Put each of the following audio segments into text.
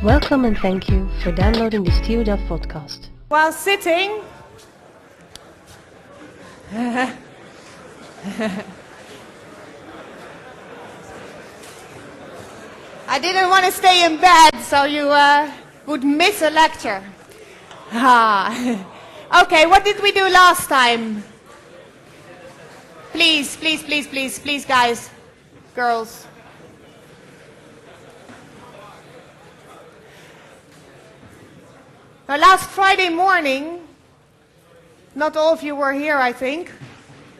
Welcome and thank you for downloading this TU Delft podcast. While sitting, I didn't want to stay in bed, so you would miss a lecture. Okay, what did we do last time? Please, please, please, please, please, guys, girls. Now, last Friday morning, not all of you were here, I think.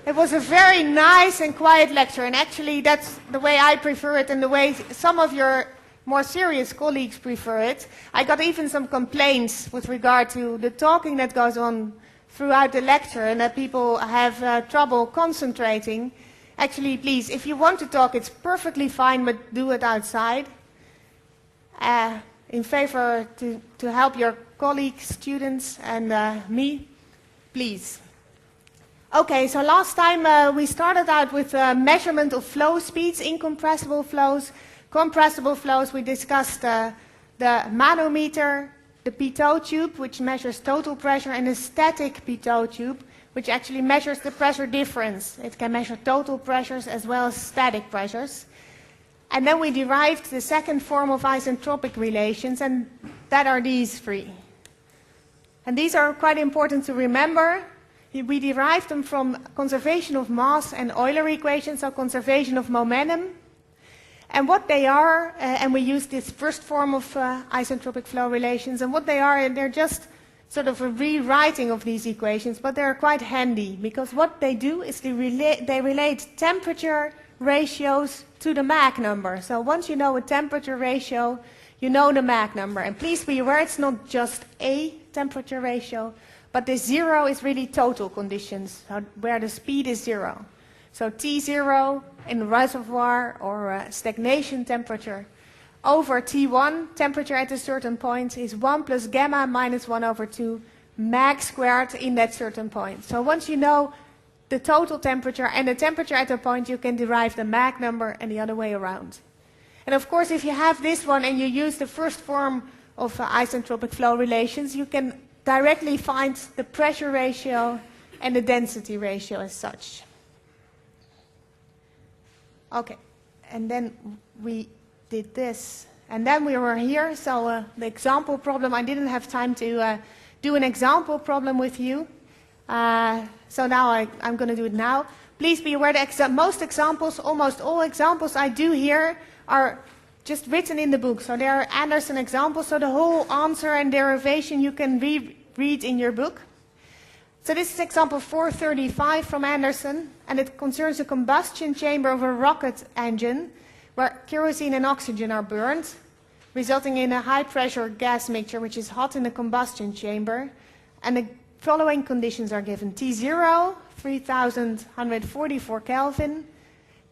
It was a very nice and quiet lecture, and actually that's the way I prefer it and the way some of your more serious colleagues prefer it. I got even some complaints with regard to the talking that goes on throughout the lecture and that people have trouble concentrating. Actually, please, if you want to talk, it's perfectly fine, but do it outside. In favor to help your colleagues, students, and me, please. Okay, so last time we started out with measurement of flow speeds, incompressible flows, compressible flows. We discussed the manometer, the pitot tube, which measures total pressure, and a static pitot tube, which actually measures the pressure difference. It can measure total pressures as well as static pressures. And then we derived the second form of isentropic relations, and that are these three. And these are quite important to remember. We derived them from conservation of mass and Euler equations, so conservation of momentum. And what they are, and we use this first form of isentropic flow relations, and what they are, they're just sort of a rewriting of these equations, but they're quite handy, because what they do is they relate temperature ratios to the Mach number. So once you know a temperature ratio, you know the Mach number. And please be aware, it's not just a temperature ratio, but the zero is really total conditions, where the speed is zero. So T0 in reservoir or stagnation temperature over T1, temperature at a certain point, is 1 plus gamma minus 1 over 2 Mach squared in that certain point. So once you know the total temperature and the temperature at a point, you can derive the Mach number and the other way around. And of course, if you have this one and you use the first form of isentropic flow relations, you can directly find the pressure ratio and the density ratio as such. Okay, and then we did this, and then we were here, so the example problem, I didn't have time to do an example problem with you, so now I'm going to do it now. Please be aware that most examples, almost all examples I do here are just written in the book, so they are Anderson examples, so the whole answer and derivation you can read in your book. So this is example 435 from Anderson, and it concerns a combustion chamber of a rocket engine where kerosene and oxygen are burned, resulting in a high pressure gas mixture which is hot in the combustion chamber. And the following conditions are given. T0, 3144 Kelvin,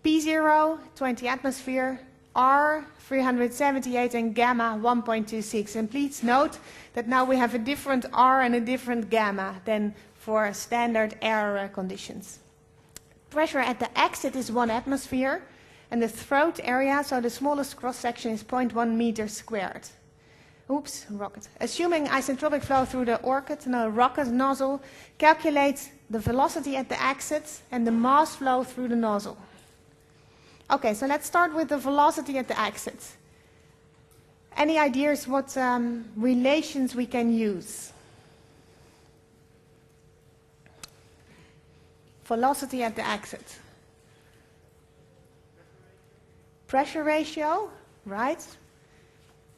P0, 20 atmosphere, R, 378, and gamma, 1.26. And please note that now we have a different R and a different gamma than for standard air conditions. Pressure at the exit is 1 atmosphere, and the throat area, so the smallest cross-section, is 0.1 meters squared. Oops, rocket. Assuming isentropic flow through the rocket nozzle, calculate the velocity at the exit and the mass flow through the nozzle. Okay, so let's start with the velocity at the exit. Any ideas what relations we can use? Velocity at the exit. Pressure ratio, right?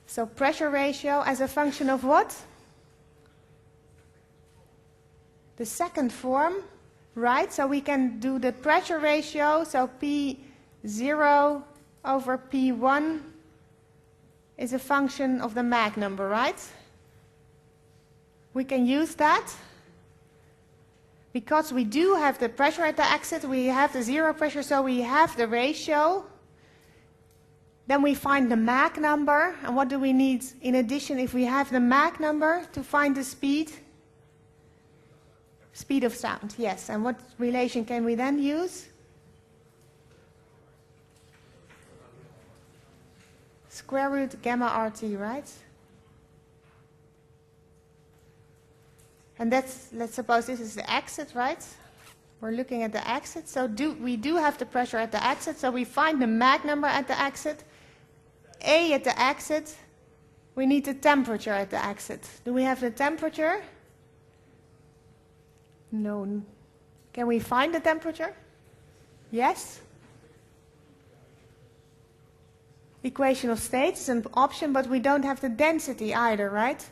So pressure ratio as a function of what? The second form, right? So we can do the pressure ratio, so P0 over P1 is a function of the Mach number, right? We can use that. Because we do have the pressure at the exit, we have the zero pressure, so we have the ratio. Then we find the Mach number, and what do we need in addition if we have the Mach number to find the speed? Speed of sound, yes. And what relation can we then use? Square root gamma RT, right? And let's suppose this is the exit, right? We're looking at the exit. So we do have the pressure at the exit. So we find the Mach number at the exit. A at the exit. We need the temperature at the exit. Do we have the temperature? No. Can we find the temperature? Yes? Equation of states is an option, but we don't have the density either, right?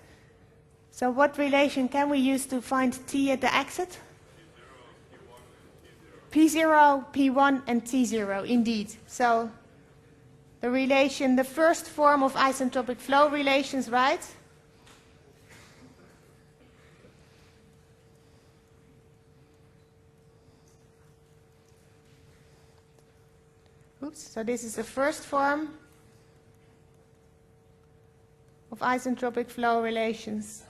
So what relation can we use to find T at the exit? P0, P1, and T0, indeed. So the relation, the first form of isentropic flow relations, right? Oops, so this is the first form of isentropic flow relations.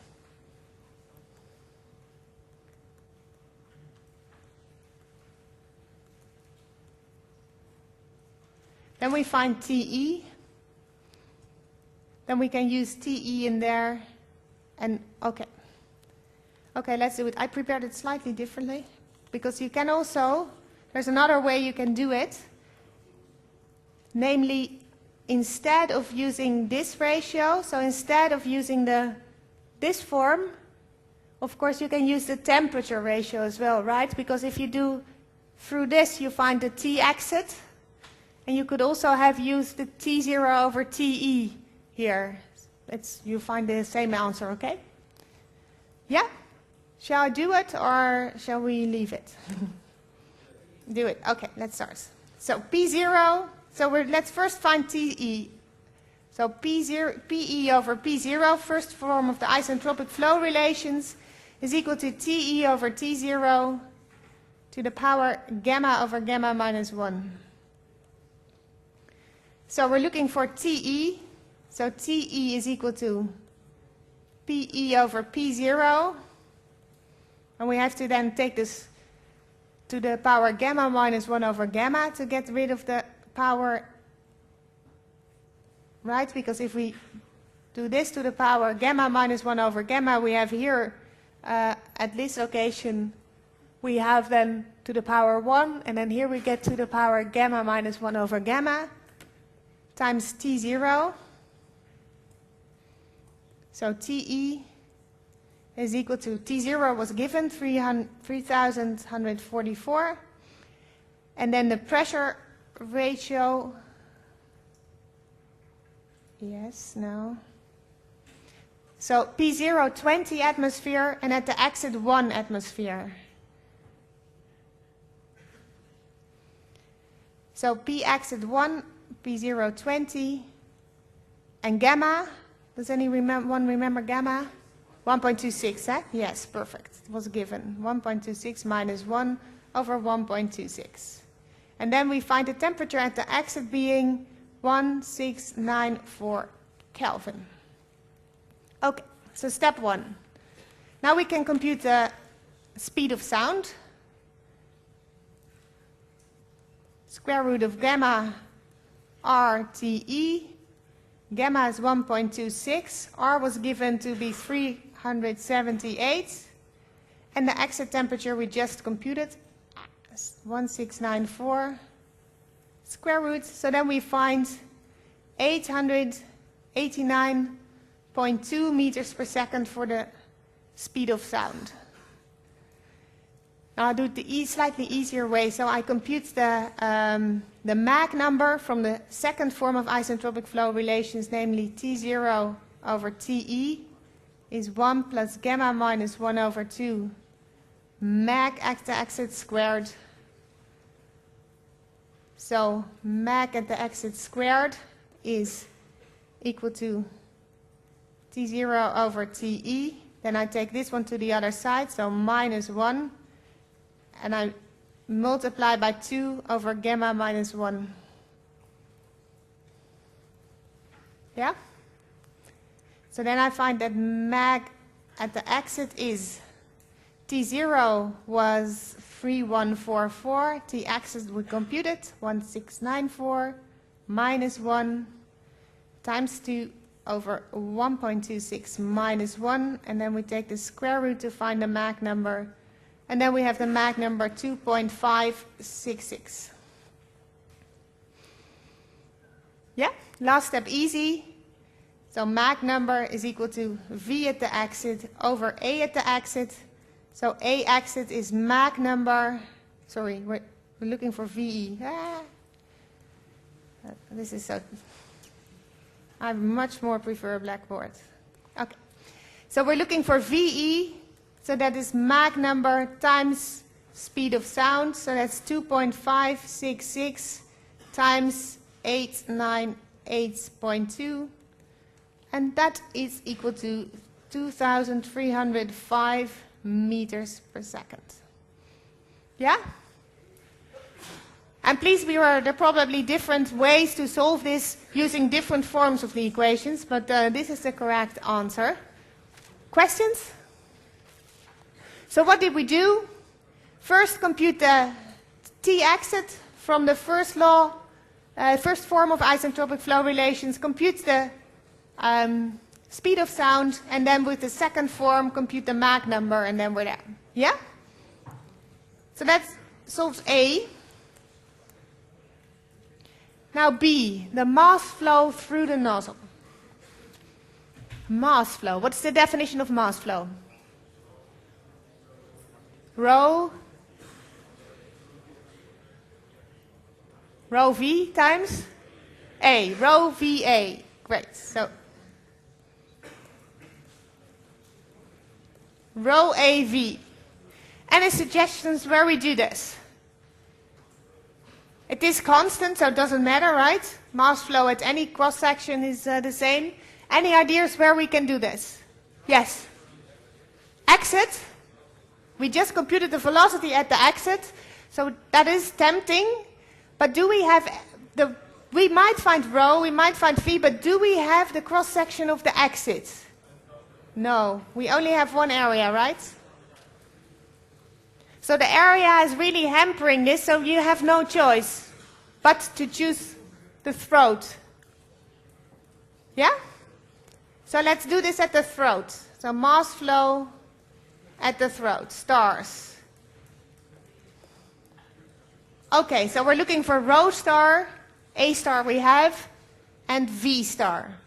Then we find TE. Then we can use TE in there. And okay, let's do it. I prepared it slightly differently because you can also, there's another way you can do it. Namely, instead of using this ratio, so instead of using this form, of course you can use the temperature ratio as well, right? Because if you do through this, you find the T exit. And you could also have used the T0 over TE here. You find the same answer, okay? Yeah? Shall I do it or shall we leave it? Do it. Okay, let's start. So P0, let's first find TE. So PE over P0, first form of the isentropic flow relations, is equal to TE over T0 to the power gamma over gamma minus 1. So we're looking for TE. So TE is equal to PE over P0. And we have to then take this to the power gamma minus 1 over gamma to get rid of the power, right? Because if we do this to the power gamma minus 1 over gamma, we have here, at this location, we have then to the power 1. And then here we get to the power gamma minus 1 over gamma times T0. So TE is equal to, T0 was given 3,144. And then the pressure ratio, yes, no. So P0, 20 atmosphere, and at the exit 1 atmosphere. So P exit 1, P0, 20, and gamma, does anyone remember gamma? 1.26, eh? Yes, perfect. It was given. 1.26 minus 1 over 1.26. And then we find the temperature at the exit being 1694 Kelvin. Okay, so step 1. Now we can compute the speed of sound. Square root of gamma RTE. Gamma is 1.26. R was given to be 378. And the exit temperature we just computed, 1694 square root. So then we find 889.2 meters per second for the speed of sound. Now I'll do it the slightly easier way. So I compute the Mach number from the second form of isentropic flow relations, namely T0 over TE is 1 plus gamma minus 1 over 2 Mach at the exit squared. So Mach at the exit squared is equal to T0 over TE. Then I take this one to the other side, so minus 1. And I multiply by 2 over gamma minus 1. Yeah? So then I find that Mach at the exit is T0 was 3144. T exit we computed 1694 minus 1 times 2 over 1.26 minus 1, and then we take the square root to find the Mach number, and then we have the Mach number 2.566. Yeah, last step easy. So Mach number is equal to V at the exit over A at the exit. So A exit is Mach number, sorry, we're looking for VE. This is so, I much more prefer a blackboard. Okay, so we're looking for VE, so that is Mach number times speed of sound, so that's 2.566 times 898.2, and that is equal to 2,305 meters per second. Yeah? And please be aware, there are probably different ways to solve this using different forms of the equations, but this is the correct answer. Questions? So what did we do? First, compute the T exit from the first law, first form of isentropic flow relations, compute the speed of sound, and then with the second form, compute the Mach number, and then we're there. Yeah? So that solves A. Now B, the mass flow through the nozzle. Mass flow. What's the definition of mass flow? Rho V times A. Rho VA. Great. So Rho AV. Any suggestions where we do this? It is constant, so it doesn't matter, right? Mass flow at any cross-section is the same. Any ideas where we can do this? Yes? Exit. We just computed the velocity at the exit, so that is tempting. But do we have the... We might find rho, we might find v, but do we have the cross-section of the exit? No, we only have one area, right? So the area is really hampering this, so you have no choice but to choose the throat. Yeah? So let's do this at the throat. So mass flow at the throat, stars. Okay, so we're looking for rho star, A star we have, and V star.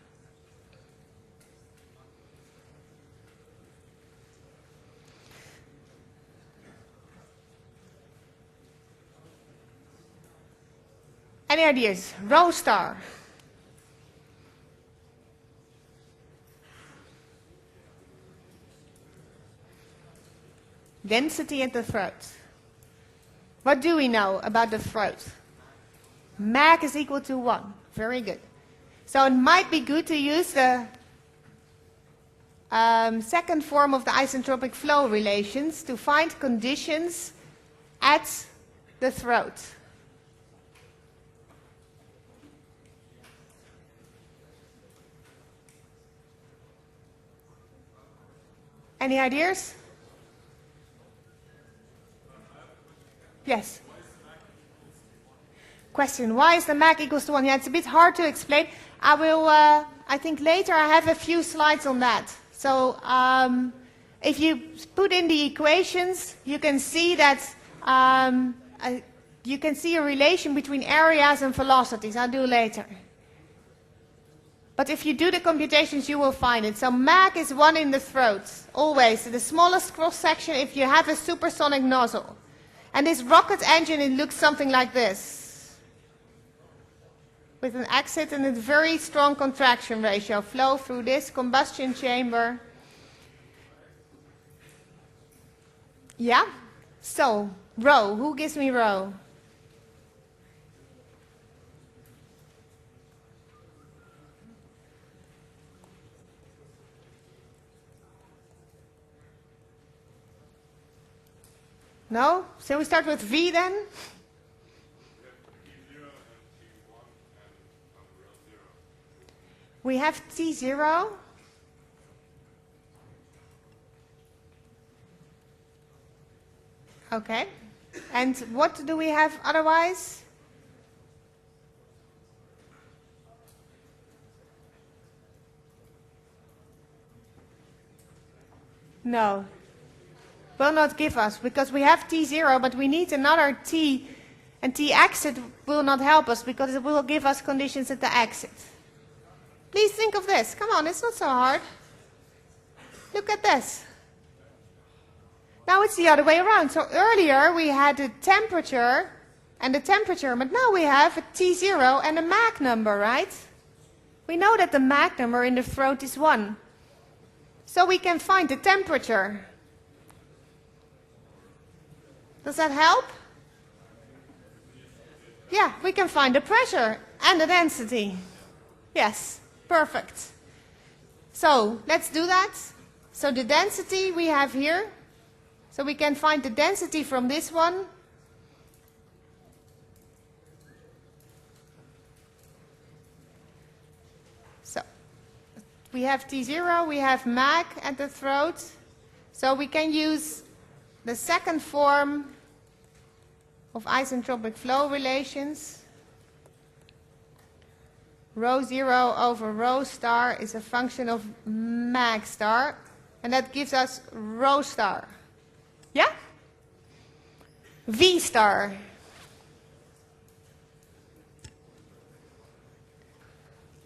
Any ideas? Rho star. Density at the throat. What do we know about the throat? Mach is equal to 1. Very good. So it might be good to use the second form of the isentropic flow relations to find conditions at the throat. Any ideas? Yes. Question, why is the Mach equals to 1? Yeah, it's a bit hard to explain. I will, I think later I have a few slides on that. So if you put in the equations, you can see that you can see a relation between areas and velocities. I'll do later. But if you do the computations, you will find it. So Mach is 1 in the throat, always. The smallest cross-section if you have a supersonic nozzle. And this rocket engine, it looks something like this. With an exit and a very strong contraction ratio. Flow through this combustion chamber. Yeah? So, rho. Who gives me rho? No? Shall we start with V then? We have T0. Okay. And what do we have otherwise? No. Will not give us, because we have T0, but we need another T, and T exit will not help us because it will give us conditions at the exit. Please think of this. Come on, it's not so hard. Look at this. Now it's the other way around. So earlier we had the temperature and the temperature, but now we have a T0 and a Mach number, right? We know that the Mach number in the throat is 1. So we can find the temperature. Does that help? Yeah, we can find the pressure and the density. Yes, perfect. So let's do that. So the density we have here. So we can find the density from this one. So we have T0, we have Mach at the throat. So we can use the second form of isentropic flow relations. Rho 0 over rho star is a function of Mach star, and that gives us rho star. Yeah? V star.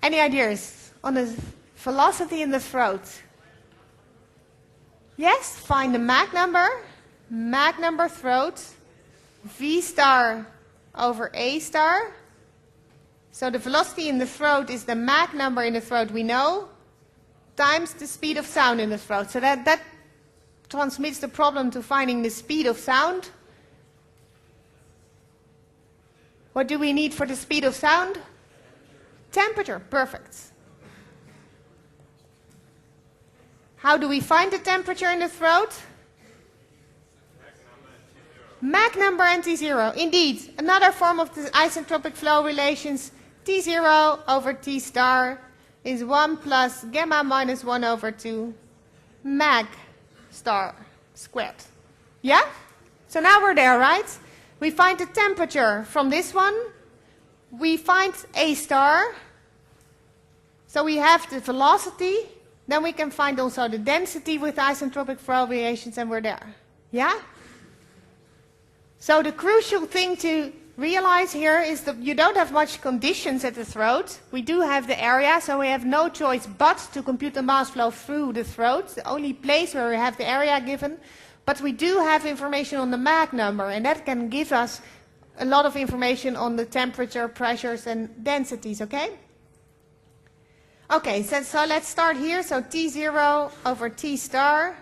Any ideas on the velocity in the throat? Yes? Find the Mach number throat, V star over A star. So the velocity in the throat is the Mach number in the throat we know, times the speed of sound in the throat. So that transmits the problem to finding the speed of sound. What do we need for the speed of sound? Temperature, perfect. How do we find the temperature in the throat? Mach number and T0. Indeed, another form of the isentropic flow relations, T0 over T star is 1 plus gamma minus 1 over 2 Mach star squared. Yeah? So now we're there, right? We find the temperature from this one. We find A star. So we have the velocity. Then we can find also the density with isentropic flow relations, and we're there. Yeah? So the crucial thing to realize here is that you don't have much conditions at the throat. We do have the area, so we have no choice but to compute the mass flow through the throat, the only place where we have the area given. But we do have information on the Mach number, and that can give us a lot of information on the temperature, pressures, and densities, okay? Okay, so let's start here. So T0 over T star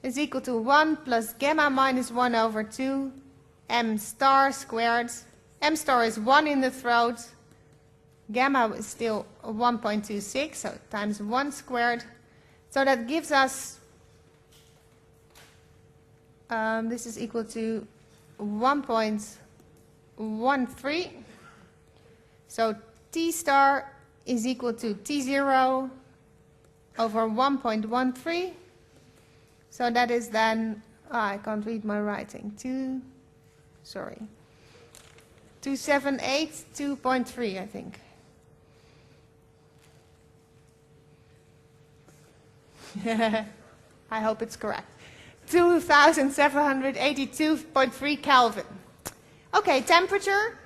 is equal to 1 plus gamma minus 1 over 2 M star squared. M star is 1 in the throat. Gamma is still 1.26, so times 1 squared. So that gives us, this is equal to 1.13. So T star is equal to T0 over 1.13. So that is then, I can't read my writing, 278.2.3, I think. I hope it's correct. 2,782.3 Kelvin. Okay, temperature.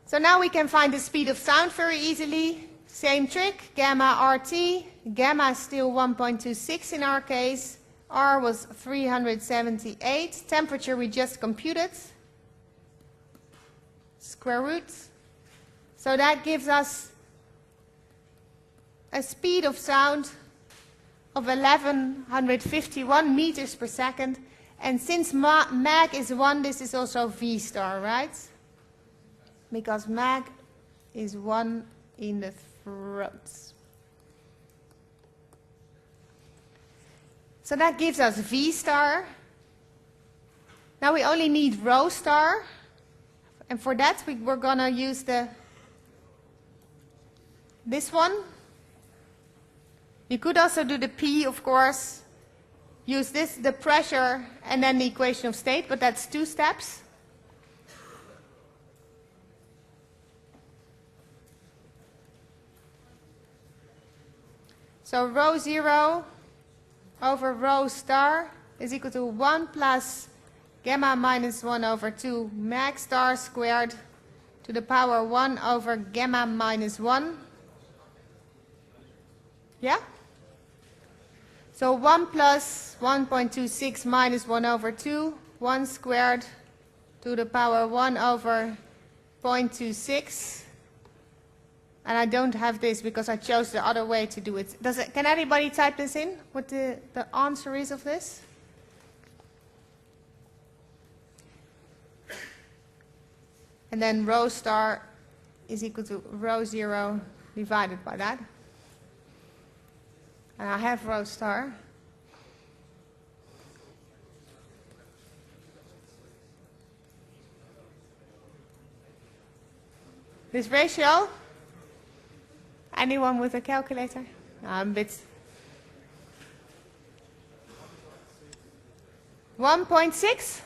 So now we can find the speed of sound very easily. Same trick, gamma RT. Gamma is still 1.26 in our case. R was 378. Temperature we just computed. Square root. So that gives us a speed of sound of 1151 meters per second. And since Mach is 1, this is also V star, right? Because Mach is 1 in the throat. So that gives us V star. Now we only need rho star. And for that we're going to use this one. You could also do the P, of course. Use this, the pressure, and then the equation of state, but that's 2 steps. So rho 0 over rho star is equal to 1 plus gamma minus 1 over 2 mag star squared to the power 1 over gamma minus 1. Yeah? So 1 plus 1.26 minus 1 over 2, 1 squared to the power 1 over 0.26. And I don't have this because I chose the other way to do it. Can anybody type this in, what the answer is of this? And then rho star is equal to rho 0 divided by that. And I have rho star. This ratio? Anyone with a calculator? I'm a bit. 1.6?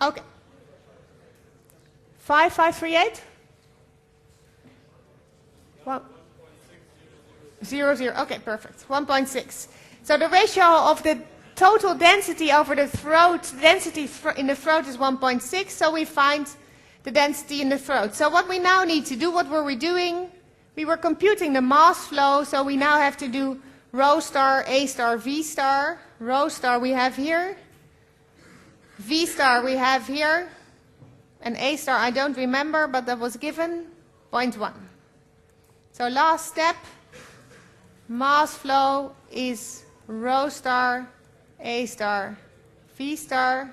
Okay. 5538? Well, 0, 0. Okay, perfect. 1.6. So the ratio of the total density over the throat, density in the throat is 1.6, so we find the density in the throat. So what we now need to do, what were we doing? We were computing the mass flow, so we now have to do rho star, A star, V star. Rho star we have here. V star we have here. And A star I don't remember, but that was given 0.1. So last step, mass flow is rho star, A star, V star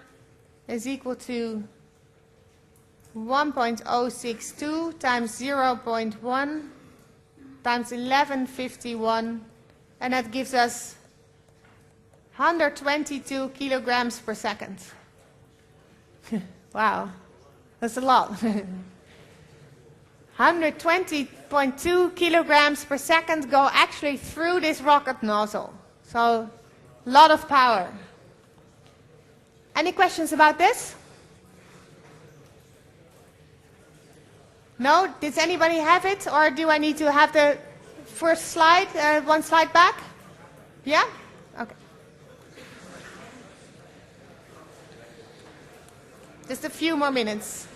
is equal to 1.062 times 0.1 times 1151, and that gives us 122 kilograms per second. Wow, that's a lot. 120.2 kilograms per second go actually through this rocket nozzle. So, a lot of power. Any questions about this? No? Does anybody have it? Or do I need to have the first slide, one slide back? Yeah? Okay. Just a few more minutes.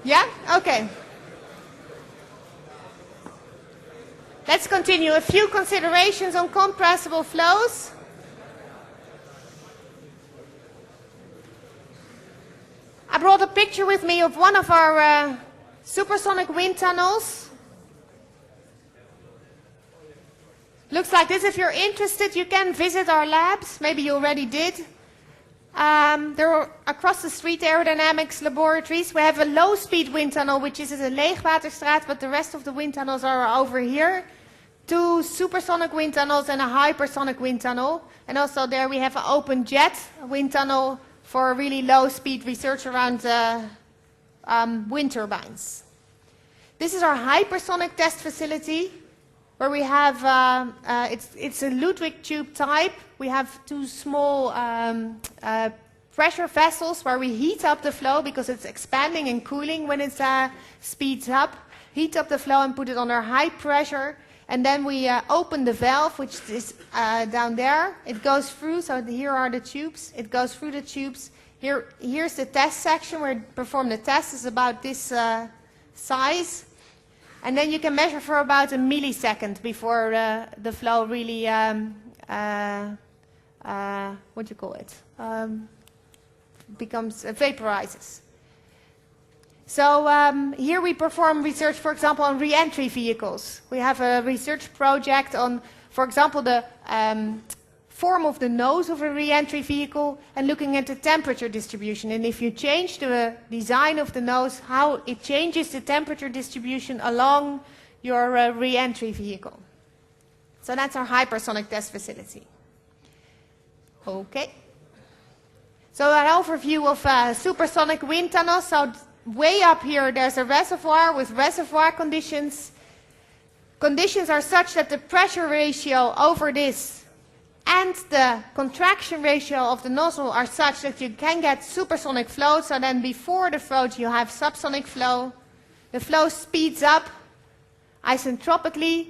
Yeah? Okay. Let's continue. A few considerations on compressible flows. I brought a picture with me of one of our supersonic wind tunnels. Looks like this. If you're interested, you can visit our labs. Maybe you already did. There are across the street aerodynamics laboratories. We have a low-speed wind tunnel, which is a leegwaterstraat, but the rest of the wind tunnels are over here. 2 supersonic wind tunnels and a hypersonic wind tunnel. And also there we have an open jet wind tunnel for really low-speed research around wind turbines. This is our hypersonic test facility, where we have, it's a Ludwig tube type. We have 2 small pressure vessels where we heat up the flow because it's expanding and cooling when it speeds up. Heat up the flow and put it under high pressure. And then we open the valve, which is down there. It goes through, so here are the tubes. It goes through the tubes. Here's the test section where we perform the test. It's about this size. And then you can measure for about a millisecond before the flow really, what do you call it, vaporizes. So here we perform research, for example, on re-entry vehicles. We have a research project on, for example, the form of the nose of a re-entry vehicle and looking at the temperature distribution. And if you change the design of the nose, how it changes the temperature distribution along your re-entry vehicle. So that's our hypersonic test facility. Okay. So an overview of supersonic wind tunnels. So way up here there's a reservoir with reservoir conditions. Conditions are such that the pressure ratio over this and the contraction ratio of the nozzle are such that you can get supersonic flow. So then before the throat you have subsonic flow. The flow speeds up isentropically,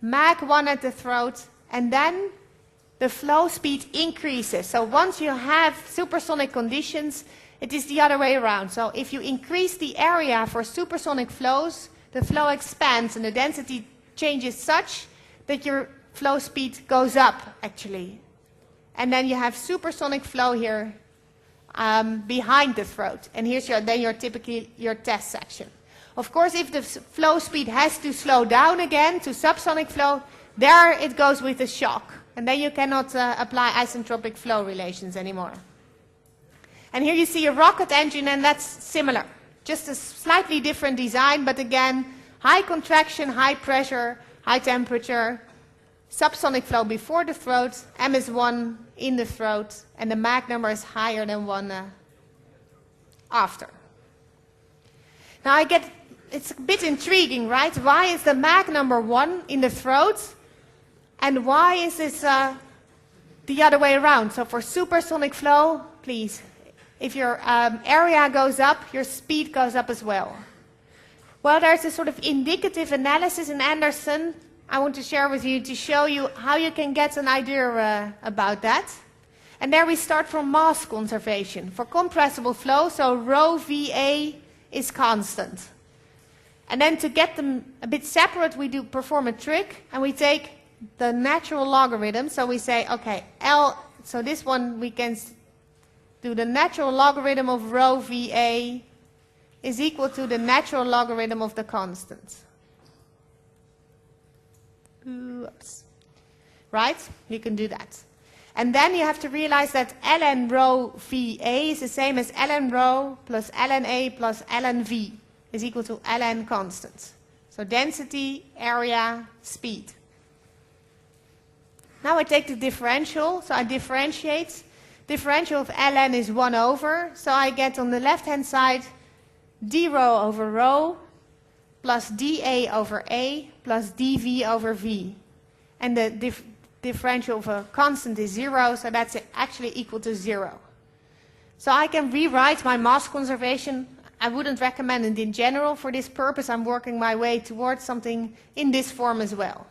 Mach 1 at the throat, and then the flow speed increases. So once you have supersonic conditions, it is the other way around. So if you increase the area for supersonic flows, the flow expands and the density changes such that your flow speed goes up, actually. And then you have supersonic flow here behind the throat. And here's typically your test section. Of course, if the flow speed has to slow down again to subsonic flow, there it goes with a shock. And then you cannot apply isentropic flow relations anymore. And here you see a rocket engine, and that's similar. Just a slightly different design, but again, high contraction, high pressure, high temperature, subsonic flow before the throat, M is 1 in the throat, and the Mach number is higher than 1 after. Now it's a bit intriguing, right? Why is the Mach number 1 in the throat? And why is this the other way around? So for supersonic flow, please, if your area goes up, your speed goes up as well. Well, there's a sort of indicative analysis in Anderson I want to share with you to show you how you can get an idea about that. And there we start from mass conservation. For compressible flow, so rho VA is constant. And then to get them a bit separate, we perform a trick, and we take the natural logarithm. So we say, okay, so this one we can do the natural logarithm of rho VA is equal to the natural logarithm of the constant. Oops. Right? You can do that. And then you have to realize that ln rho VA is the same as ln rho plus ln A plus ln V is equal to ln constant. So density, area, speed. Now I take the differential, so I differentiate. Differential of ln is 1 over, so I get on the left-hand side d rho over rho plus dA over A plus dV over V. And the differential of a constant is 0, so that's actually equal to 0. So I can rewrite my mass conservation. I wouldn't recommend it in general. For this purpose, I'm working my way towards something in this form as well.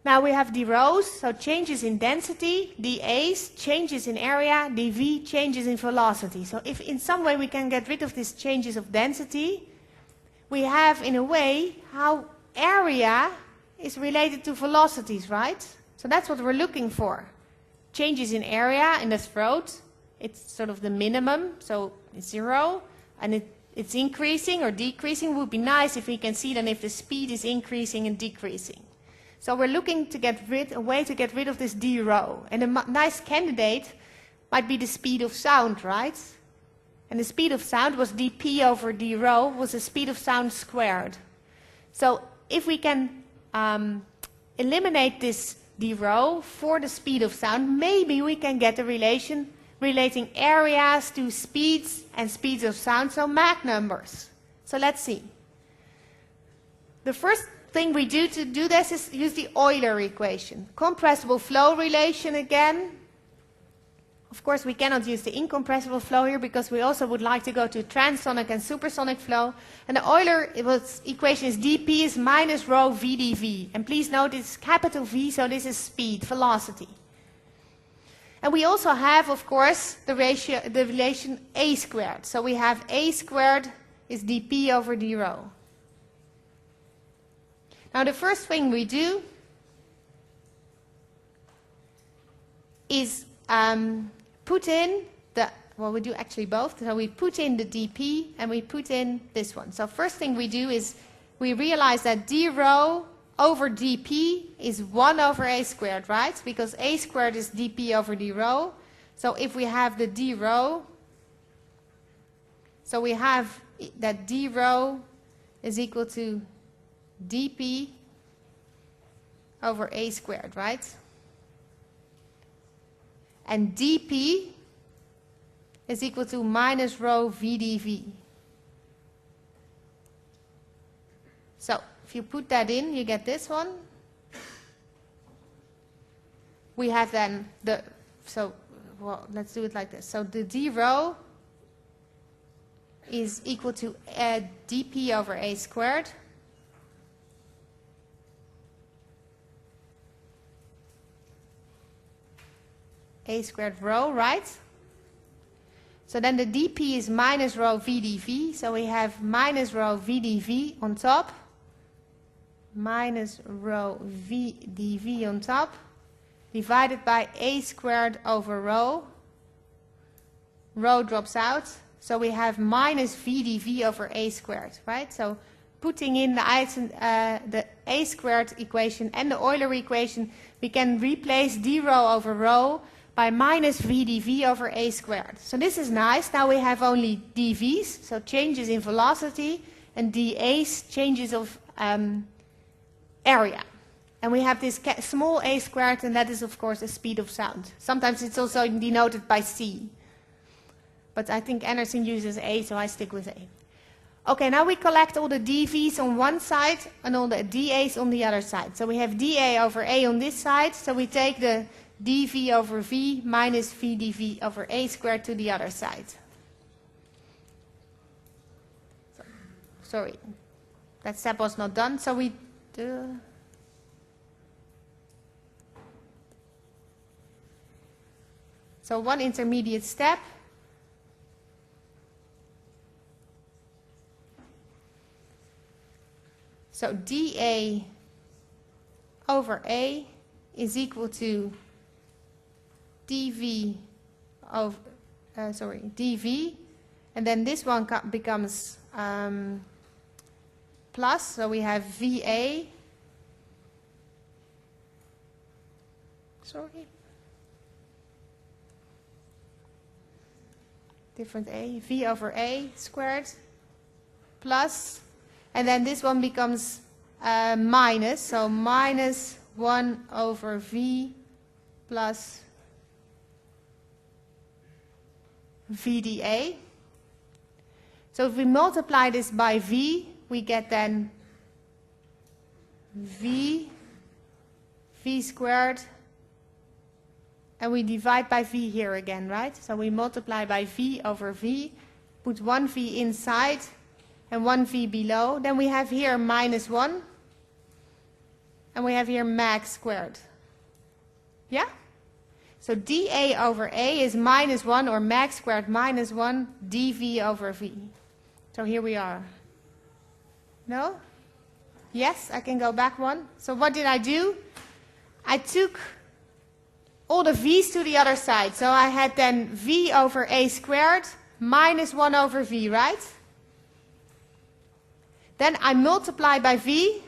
Now we have d rho's, so changes in density, dA's, changes in area, dV, changes in velocity. So if in some way we can get rid of these changes of density, we have in a way how area is related to velocities, right? So that's what we're looking for. Changes in area in the throat, it's sort of the minimum, so it's 0, and it's increasing or decreasing. It would be nice if we can see then if the speed is increasing and decreasing. So we're looking to get a way to get rid of this d rho. And a nice candidate might be the speed of sound, right? And the speed of sound was dp over d rho, was the speed of sound squared. So if we can eliminate this d rho for the speed of sound, maybe we can get a relation relating areas to speeds and speeds of sound, so Mach numbers. So let's see. The first thing we do to do this is use the Euler equation. Compressible flow relation again. Of course, we cannot use the incompressible flow here because we also would like to go to transonic and supersonic flow. And the Euler equation is dP is minus rho vdv. And please note it's capital V, so this is speed, velocity. And we also have, of course, the relation a squared. So we have a squared is dP over d rho. Now the first thing we do is put in the, well, we do actually both. So we put in the dP and we put in this one. So first thing we do is we realize that d rho over dP is 1 over a squared, right? Because a squared is dP over d rho. So if we have the d rho, so we have that d rho is equal to dP over A squared, right? And dP is equal to minus rho V dV. So if you put that in, you get this one. We have then well, let's do it like this. So the d rho is equal to dP over A squared. A squared rho, right? So then the dP is minus rho V dV. So we have minus rho V dV on top. Minus rho V dV on top. Divided by A squared over rho. Rho drops out. So we have minus V dV over A squared, right? So putting in the A squared equation and the Euler equation, we can replace d rho over rho by minus V dV over A squared. So this is nice. Now we have only dVs, so changes in velocity, and dAs, changes of area. And we have this small A squared, and that is of course the speed of sound. Sometimes it's also denoted by C. But I think Anderson uses A, so I stick with A. Okay, now we collect all the dVs on one side and all the dAs on the other side. So we have dA over A on this side, so we take the dV over V minus V dV over A squared to the other side. Sorry, that step was not done, so we do. So one intermediate step. So dA over A is equal to dV of dV, and then this one becomes plus, so we have VA. Different A, V over A squared plus, and then this one becomes minus, so minus 1 over V plus VdA. So if we multiply this by V, we get then V squared, and we divide by V here again, right? So we multiply by V over V, put one V inside and one V below. Then we have here minus 1, and we have here max squared. Yeah? So dA over A is minus 1, or max squared minus 1 dV over V. So here we are. No? Yes, I can go back one. So what did I do? I took all the V's to the other side. So I had then V over A squared minus 1 over V, right? Then I multiply by V.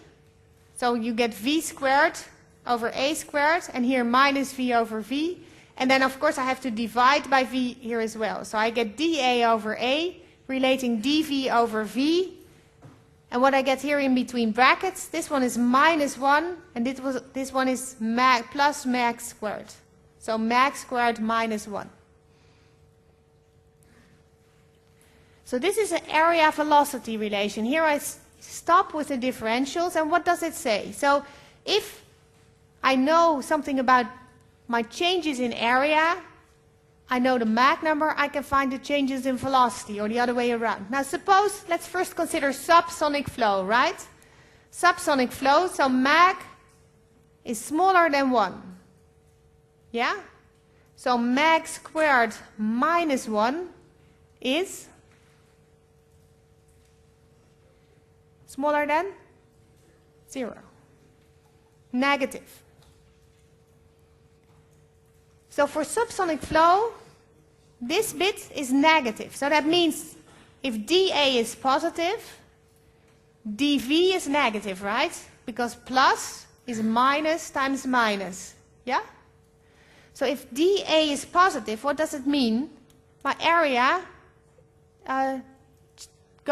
So you get V squared over A squared, and here minus V over V. And then of course I have to divide by V here as well. So I get dA over A relating dV over V. And what I get here in between brackets, this one is minus 1, and this one is plus max squared. So max squared minus 1. So this is an area velocity relation. Here I stop with the differentials, and what does it say? So if I know something about my changes in area, I know the Mach number, I can find the changes in velocity, or the other way around. Now suppose, let's first consider subsonic flow, right? Subsonic flow, so Mach is smaller than 1. Yeah? So Mach squared minus 1 is smaller than 0. Negative. So for subsonic flow, this bit is negative. So that means if dA is positive, dV is negative, right? Because plus is minus times minus. Yeah? So if dA is positive, what does it mean? My area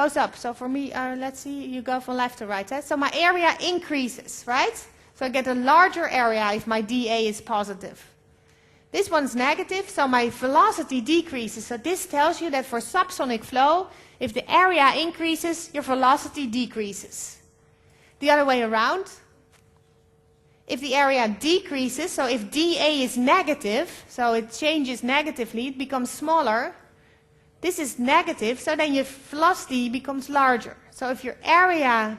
goes up. So for me, let's see, you go from left to right. So my area increases, right? So I get a larger area if my dA is positive. This one's negative, so my velocity decreases. So this tells you that for subsonic flow, if the area increases, your velocity decreases. The other way around, if the area decreases, so if dA is negative, so it changes negatively, it becomes smaller. This is negative, so then your velocity becomes larger. So if your area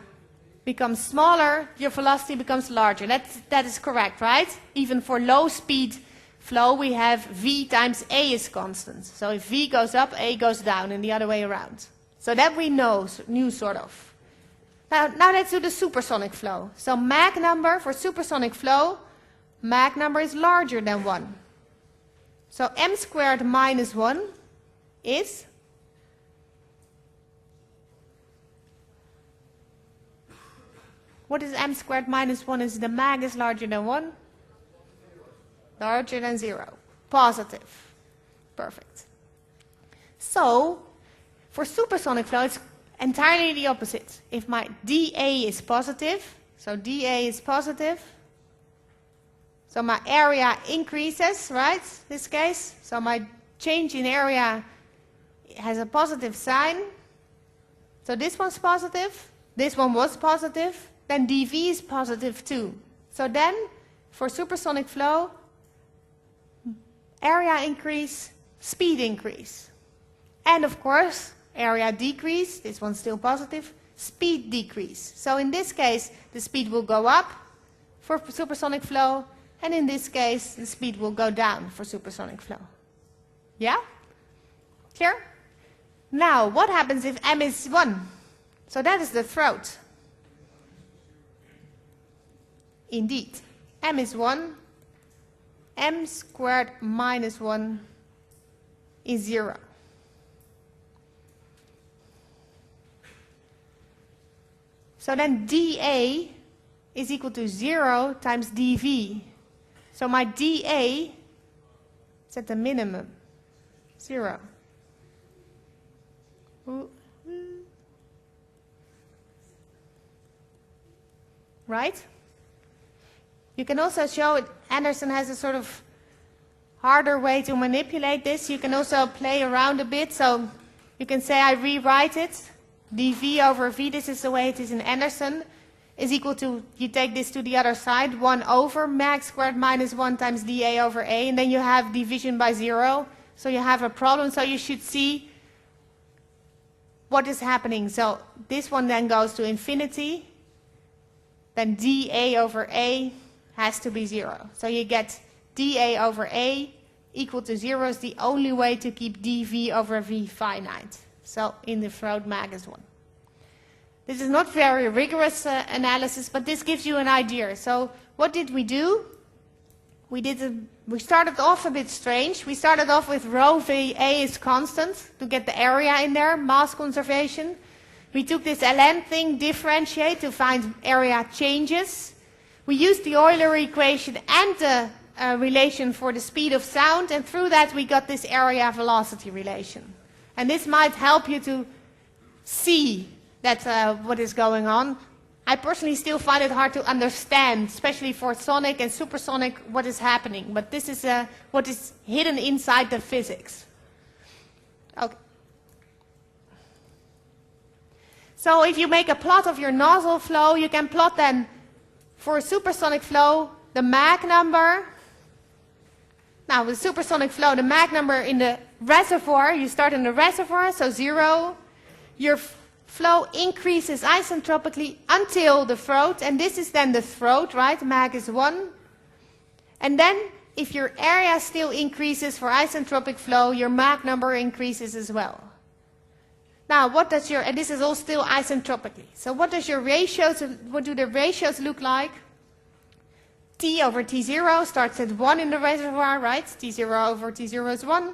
becomes smaller, your velocity becomes larger. That is correct, right? Even for low speed flow, we have V times A is constant. So if V goes up, A goes down, and the other way around. So that we knew sort of. Now let's do the supersonic flow. So Mach number for supersonic flow, Mach number is larger than 1. So m squared minus 1 is what is m squared minus 1? Is the Mach is larger than 1? Larger than 0. Positive. Perfect. So for supersonic flow, it's entirely the opposite. If my dA is positive, so dA is positive, so my area increases, right, this case. So my change in area has a positive sign. So this one's positive, this one was positive, then dV is positive too. So then, for supersonic flow, area increase, speed increase. And of course, area decrease, this one's still positive, speed decrease. So in this case, the speed will go up for supersonic flow, and in this case, the speed will go down for supersonic flow. Yeah? Clear? Now, what happens if m is 1? So that is the throat. Indeed, m is 1, m squared minus 1 is 0. So then dA is equal to 0 times dV. So my dA is at the minimum, 0. Right? You can also show it, Anderson has a sort of harder way to manipulate this. You can also play around a bit, so you can say I rewrite it. dV over V, this is the way it is in Anderson, is equal to, you take this to the other side, 1 over Mach squared minus 1 times dA over A, and then you have division by 0, so you have a problem, so you should see what is happening. So this one then goes to infinity, then dA over A has to be 0. So you get dA over A equal to 0 is the only way to keep dV over V finite. So in the throat, Mach is 1. This is not very rigorous analysis, but this gives you an idea. So what did we do? We started off a bit strange. We started off with rho VA is constant to get the area in there, mass conservation. We took this ln thing, differentiate to find area changes. We used the Euler equation and the relation for the speed of sound, and through that we got this area velocity relation. And this might help you to see that what is going on. I personally still find it hard to understand, especially for sonic and supersonic, what is happening. But this is what is hidden inside the physics. Okay. So if you make a plot of your nozzle flow, you can plot then for supersonic flow the Mach number. Now with supersonic flow, the Mach number in the reservoir, you start in the reservoir, so 0. Your flow increases isentropically until the throat, and this is then the throat, right? Mach is 1. And then if your area still increases for isentropic flow, your Mach number increases as well. Now, what does your, and this is all still isentropically. So what does your ratios, what do the ratios look like? T over T0 starts at 1 in the reservoir, right? T0 over T0 is 1.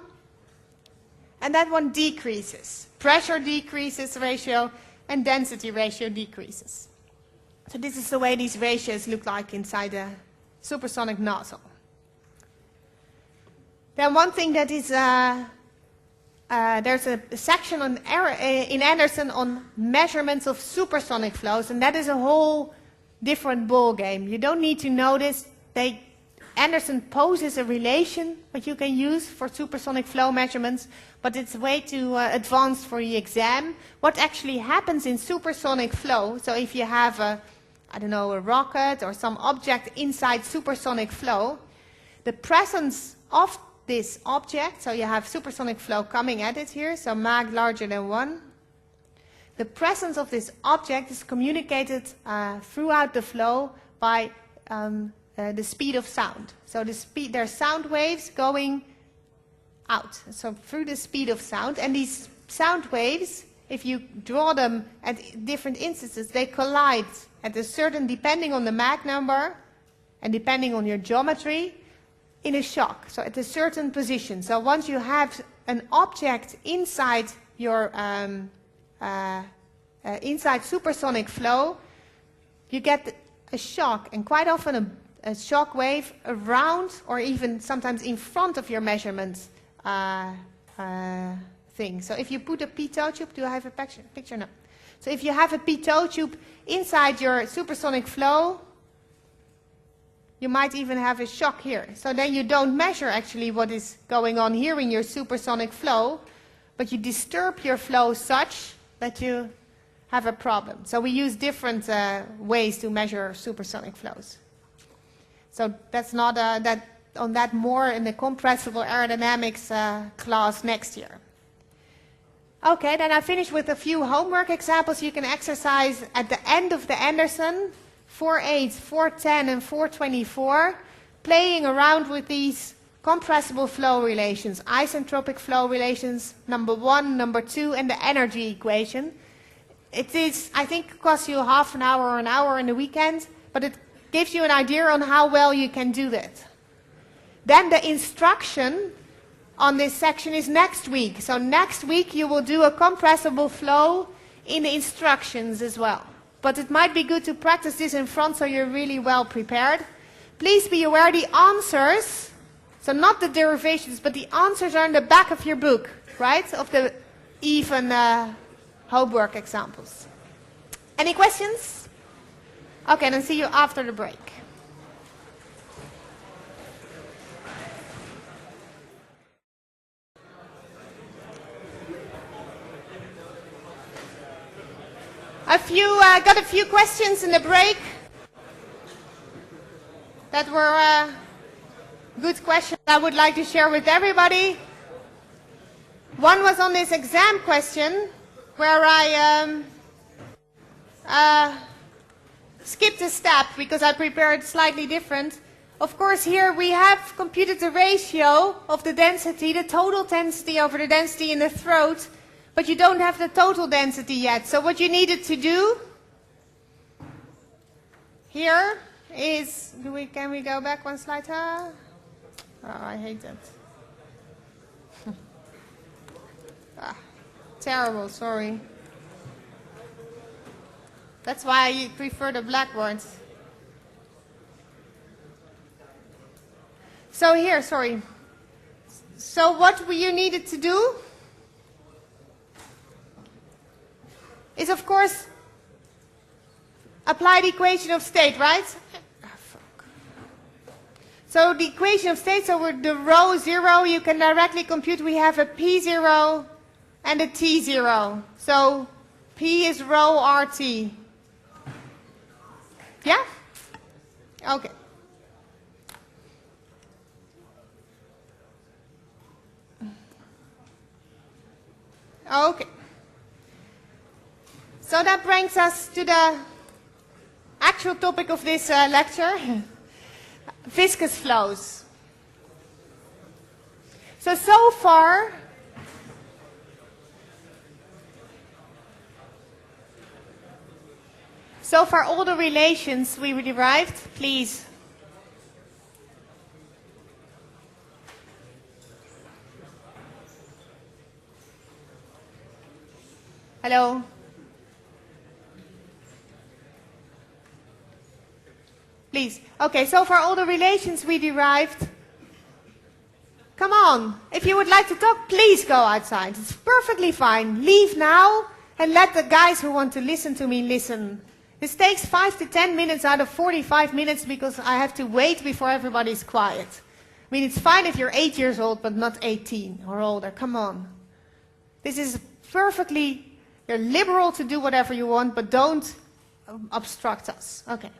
And that one decreases. Pressure decreases ratio, and density ratio decreases. So this is the way these ratios look like inside a supersonic nozzle. Then one thing that is there's a section in Anderson on measurements of supersonic flows, and that is a whole different ball game. You don't need to know this. Anderson poses a relation that you can use for supersonic flow measurements, but it's way too advanced for the exam. What actually happens in supersonic flow, so if you have a rocket or some object inside supersonic flow, the presence of this object, so you have supersonic flow coming at it here, so Mach larger than 1. The presence of this object is communicated throughout the flow by the speed of sound. So there are sound waves going out, so through the speed of sound, and these sound waves, if you draw them at different instances, they collide at a certain, depending on the Mach number and depending on your geometry, in a shock, so at a certain position. So once you have an object inside your inside supersonic flow, you get a shock, and quite often a shock wave around or even sometimes in front of your measurement thing. So if you put a pitot tube, do I have a picture? No. So if you have a pitot tube inside your supersonic flow, you might even have a shock here. So then you don't measure actually what is going on here in your supersonic flow, but you disturb your flow such that you have a problem. So we use different ways to measure supersonic flows. So that's not on that more in the compressible aerodynamics class next year. Okay, then I finish with a few homework examples you can exercise at the end of the Anderson. 4.8, 4.10 and 4.24, playing around with these compressible flow relations, isentropic flow relations, number 1, number 2, and the energy equation. It is, I think, costs you half an hour or an hour in the weekend, but it gives you an idea on how well you can do that. Then the instruction on this section is next week. So next week you will do a compressible flow in the instructions as well. But it might be good to practice this in front so you're really well prepared. Please be aware the answers, so not the derivations, but the answers are in the back of your book, right? Of the even homework examples. Any questions? Okay, then see you after the break. Got a few questions in the break that were good questions I would like to share with everybody. One was on this exam question where I skipped a step because I prepared slightly different. Of course, here we have computed the ratio of the density, the total density over the density in the throat, but you don't have the total density yet. So what you needed to do here is, can we go back one slide? Oh, I hate that. Terrible, sorry. That's why I prefer the blackboards. So here, sorry. So what you needed to do is, of course, apply the equation of state, right? So the equation of state, so with the rho 0, you can directly compute we have a P0 and a T0. So P is rho RT. Yeah? Okay. Okay. So that brings us to the actual topic of this lecture, viscous flows. So far, all the relations we derived, please. Hello? Please. Okay, so far all the relations we derived Come on. If you would like to talk, please go outside. It's perfectly fine. Leave now and let the guys who want to listen to me listen. This takes 5 to 10 minutes out of 45 minutes because I have to wait before everybody's quiet. I mean, it's fine if you're 8 years old, but not 18 or older. Come on. This is perfectly, you're liberal to do whatever you want, but don't obstruct us. Okay.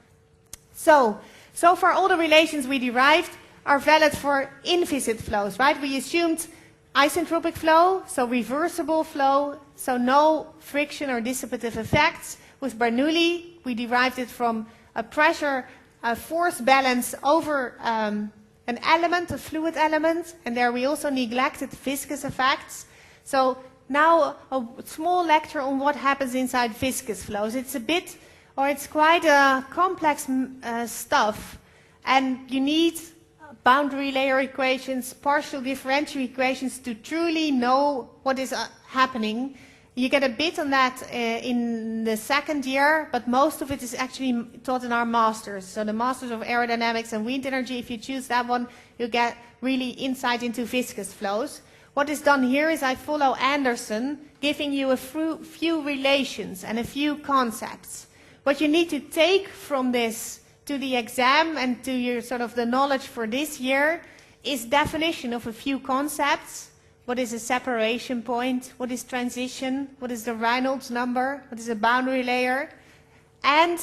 So far all the relations we derived are valid for inviscid flows, right? We assumed isentropic flow, so reversible flow, so no friction or dissipative effects. With Bernoulli, we derived it from a pressure, a force balance over an element, a fluid element, and there we also neglected viscous effects. So now a small lecture on what happens inside viscous flows. It's a bit, or it's quite a complex stuff, and you need boundary layer equations, partial differential equations to truly know what is happening. You get a bit on that in the second year, but most of it is actually taught in our masters. So the Masters of Aerodynamics and Wind Energy, if you choose that one, you get really insight into viscous flows. What is done here is I follow Anderson, giving you a few relations and a few concepts. What you need to take from this to the exam and to your sort of the knowledge for this year is definition of a few concepts. What is a separation point? What is transition? What is the Reynolds number? What is a boundary layer? And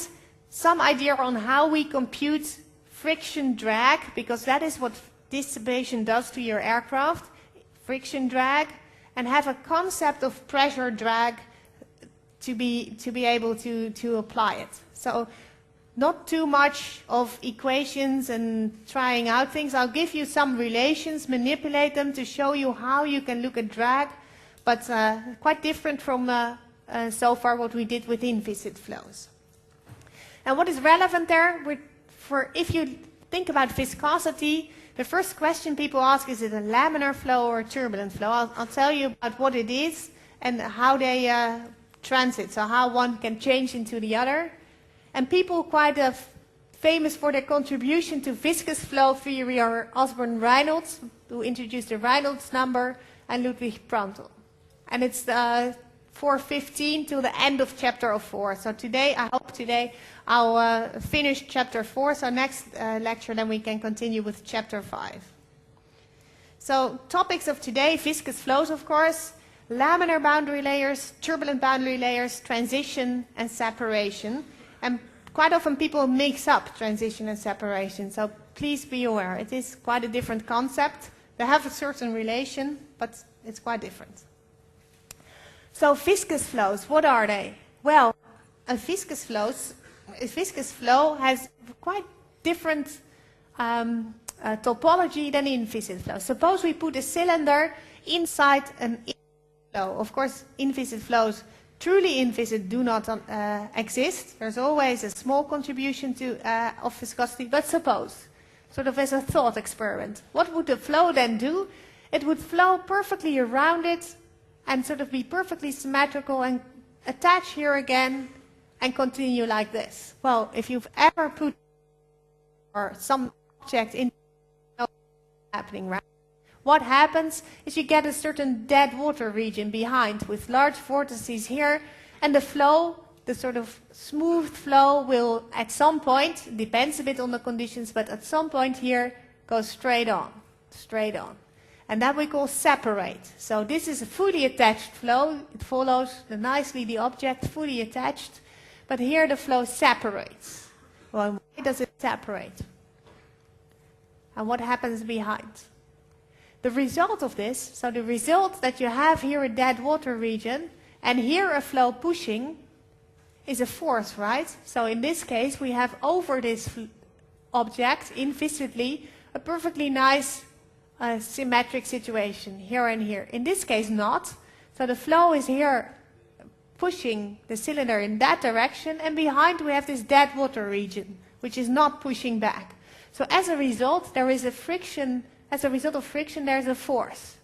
some idea on how we compute friction drag, because that is what dissipation does to your aircraft, friction drag, and have a concept of pressure drag to be able to apply it. So not too much of equations and trying out things. I'll give you some relations, manipulate them to show you how you can look at drag, but quite different from so far what we did with inviscid flows. And what is relevant there, if you think about viscosity, the first question people ask, is it a laminar flow or a turbulent flow? I'll tell you about what it is and how they transit, so how one can change into the other. And people quite famous for their contribution to viscous flow theory are Osborne Reynolds, who introduced the Reynolds number, and Ludwig Prandtl. And it's 4:15 till the end of chapter 4. So today, I hope today, I'll finish chapter 4. So next lecture, then we can continue with chapter 5. So topics of today, viscous flows, of course, laminar boundary layers, turbulent boundary layers, transition, and separation. And quite often people mix up transition and separation, so please be aware. It is quite a different concept. They have a certain relation, but it's quite different. So viscous flows, what are they? Well, a viscous flow has quite different topology than inviscid flow. Suppose we put a cylinder inside an inviscid flow. Of course, inviscid flows, truly inviscid, do not exist. There's always a small contribution of viscosity, but suppose, sort of as a thought experiment, what would the flow then do? It would flow perfectly around it and sort of be perfectly symmetrical and attach here again and continue like this. Well, if you've ever put some object in happening, right? What happens is you get a certain dead water region behind with large vortices here, and the flow, the sort of smooth flow, will at some point, depends a bit on the conditions, but at some point here go straight on. And that we call separate. So this is a fully attached flow. It follows nicely the object, fully attached, but here the flow separates. Well, why does it separate? And what happens behind? The result of this, so the result that you have here a dead water region and here a flow pushing is a force, right? So in this case we have over this object invisibly a perfectly nice symmetric situation here and here. In this case not. So the flow is here pushing the cylinder in that direction, and behind we have this dead water region which is not pushing back. So as a result there is a friction. As a result of friction, there's a force,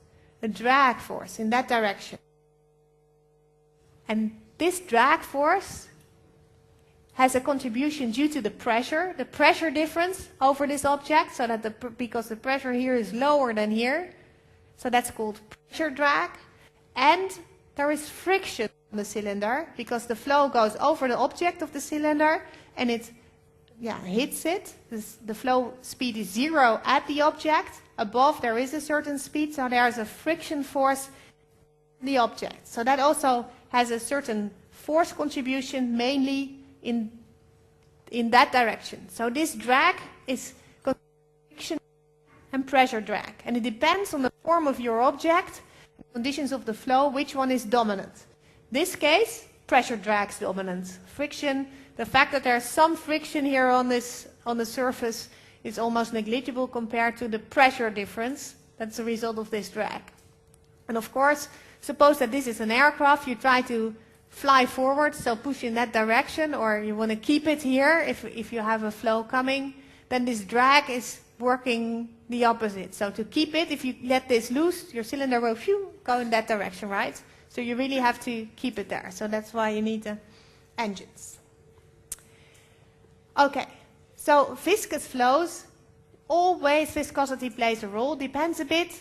a drag force in that direction. And this drag force has a contribution due to the pressure difference over this object, so that because the pressure here is lower than here, so that's called pressure drag, and there is friction on the cylinder because the flow goes over the object of the cylinder and it hits it. The flow speed is 0 at the object. Above there is a certain speed, so there's a friction force in the object. So that also has a certain force contribution, mainly in that direction. So this drag is friction and pressure drag, and it depends on the form of your object, conditions of the flow, which one is dominant. This case, pressure drag is dominant. Friction, the fact that there's some friction here on the surface is almost negligible compared to the pressure difference. That's the result of this drag. And of course, suppose that this is an aircraft, you try to fly forward, so push in that direction, or you want to keep it here if you have a flow coming, then this drag is working the opposite. So to keep it, if you let this loose, your cylinder will go in that direction, right? So you really have to keep it there. So that's why you need the engines. Okay, so viscous flows, always viscosity plays a role, depends a bit.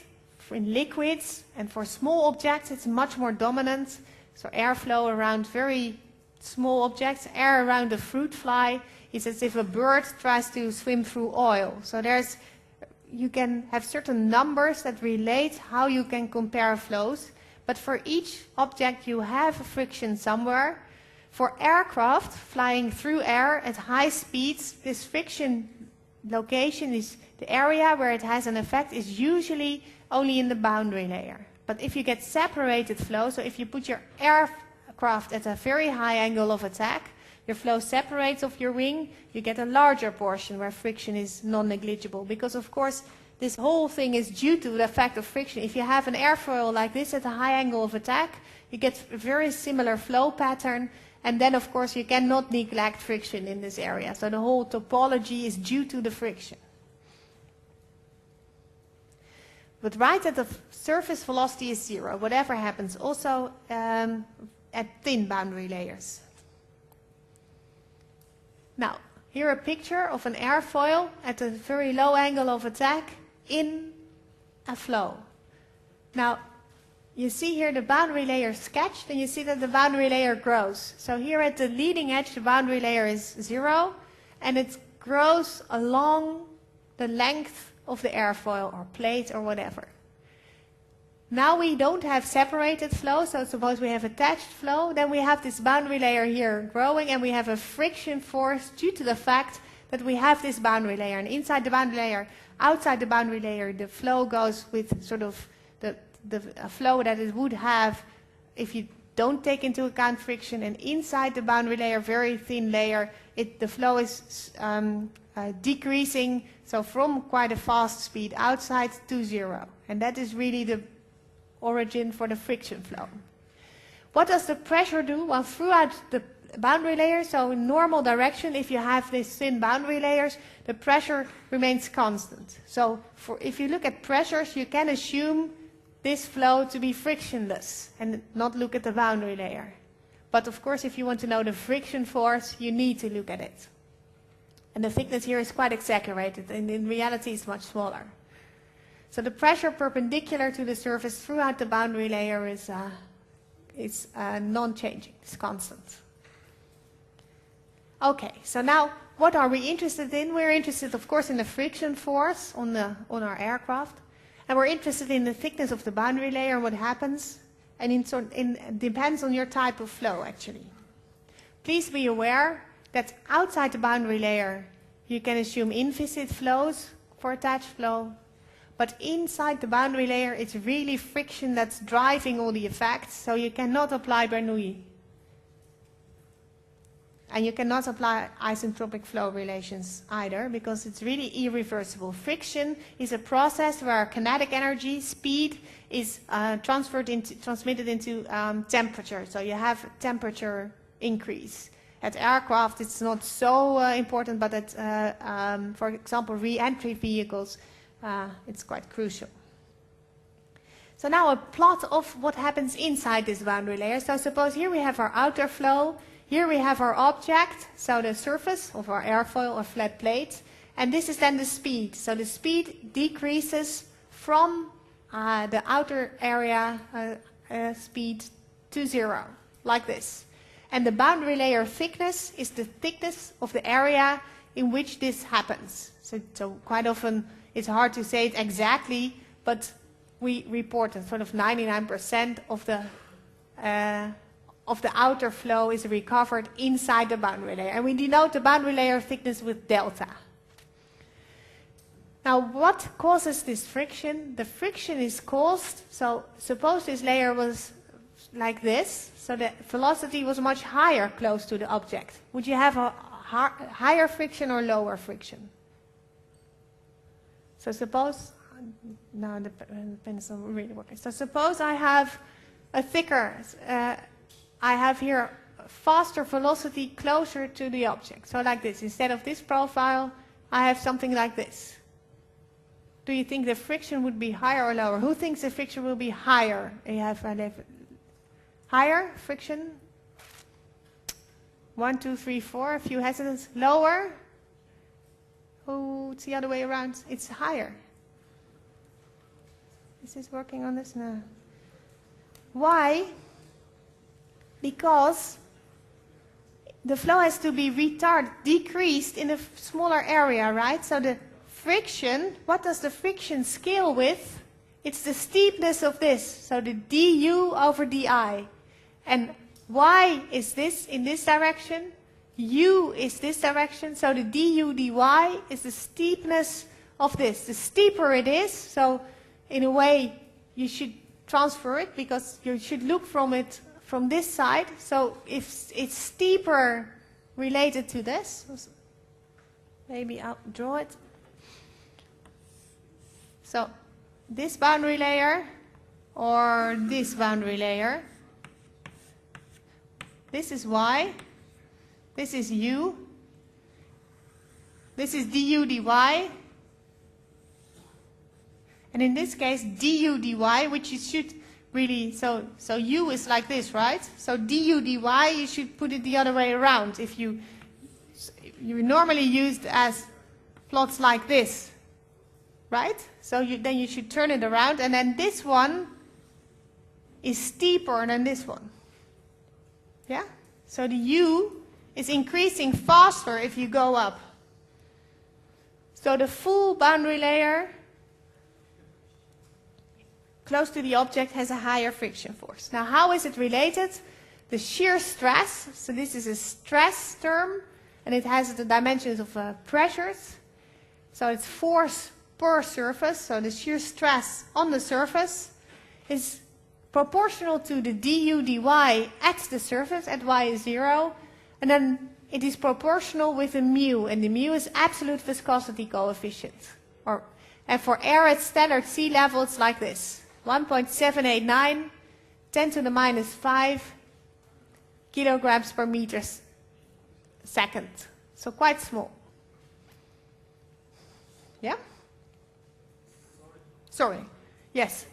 In liquids and for small objects it's much more dominant. So airflow around very small objects, air around a fruit fly is as if a bird tries to swim through oil. So you can have certain numbers that relate how you can compare flows, but for each object you have a friction somewhere. For aircraft flying through air at high speeds, this friction location is the area where it has an effect is usually only in the boundary layer. But if you get separated flow, so if you put your aircraft at a very high angle of attack, your flow separates off your wing, you get a larger portion where friction is non-negligible. Because of course, this whole thing is due to the effect of friction. If you have an airfoil like this at a high angle of attack, you get a very similar flow pattern. And then of course, you cannot neglect friction in this area. So the whole topology is due to the friction. But right at the surface velocity is 0, whatever happens, also at thin boundary layers. Now, here a picture of an airfoil at a very low angle of attack in a flow. Now, you see here the boundary layer sketched, and you see that the boundary layer grows. So here at the leading edge, the boundary layer is 0, and it grows along the length of the airfoil or plate or whatever. Now we don't have separated flow, so suppose we have attached flow, then we have this boundary layer here growing and we have a friction force due to the fact that we have this boundary layer. And inside the boundary layer, outside the boundary layer, the flow goes with sort of the flow that it would have if you don't take into account friction, and inside the boundary layer, very thin layer, the flow is decreasing, so from quite a fast speed outside to 0. And that is really the origin for the friction flow. What does the pressure do? Well, throughout the boundary layer, so in normal direction, if you have these thin boundary layers, the pressure remains constant. So if you look at pressures, you can assume this flow to be frictionless and not look at the boundary layer. But of course, if you want to know the friction force, you need to look at it. And the thickness here is quite exaggerated, and in reality it's much smaller. So the pressure perpendicular to the surface throughout the boundary layer is non-changing, it's constant. Okay, so now what are we interested in? We're interested, of course, in the friction force on our aircraft. And we're interested in the thickness of the boundary layer and what happens. And it depends on your type of flow, actually. Please be aware that outside the boundary layer, you can assume inviscid flows for attached flow. But inside the boundary layer, it's really friction that's driving all the effects. So you cannot apply Bernoulli. And you cannot apply isentropic flow relations either, because it's really irreversible. Friction is a process where kinetic energy, speed, is transmitted into temperature. So you have temperature increase. At aircraft, it's not so important, but at, for example, re-entry vehicles, it's quite crucial. So now a plot of what happens inside this boundary layer. So suppose here we have our outer flow. Here we have our object, so the surface of our airfoil or flat plate, and this is then the speed. So the speed decreases from the outer area speed to 0, like this. And the boundary layer thickness is the thickness of the area in which this happens. So quite often it's hard to say it exactly, but we report that sort of 99% of the outer flow is recovered inside the boundary layer. And we denote the boundary layer thickness with delta. Now, what causes this friction? The friction is caused, so suppose this layer was like this, so the velocity was much higher close to the object. Would you have a higher friction or lower friction? So suppose, no, the depends on really working. So suppose I have a thicker, I have here a faster velocity closer to the object. So like this, instead of this profile, I have something like this. Do you think the friction would be higher or lower? Who thinks the friction will be higher? You have higher friction? 1, 2, 3, 4. A few hesitants. Lower? Oh, it's the other way around. It's higher. Is this working on this? No. Why? Because the flow has to be decreased in a smaller area, right? So the friction, what does the friction scale with? It's the steepness of this, so the du over di. And y is this in this direction, u is this direction, so the du dy is the steepness of this. The steeper it is, so in a way you should transfer it because you should look from it from this side. So if it's steeper related to this, maybe I'll draw it. So this boundary layer or this boundary layer, this is y, this is u, this is du dy, and in this case du dy, which you should really, so u is like this, right? So du dy, you should put it the other way around. If you normally used as plots like this, right? So then you should turn it around, and then this one is steeper than this one. Yeah? So the u is increasing faster if you go up. So the full boundary layer close to the object has a higher friction force. Now, how is it related? The shear stress, so this is a stress term, and it has the dimensions of pressures. So it's force per surface, so the shear stress on the surface is proportional to the du dy at the surface, at y is 0, and then it is proportional with the mu, and the mu is absolute viscosity coefficient. And for air at standard sea level, it's like this: 1.789, 10 to the minus 5 kilograms per meter second. So quite small. Yeah? Sorry. Yes.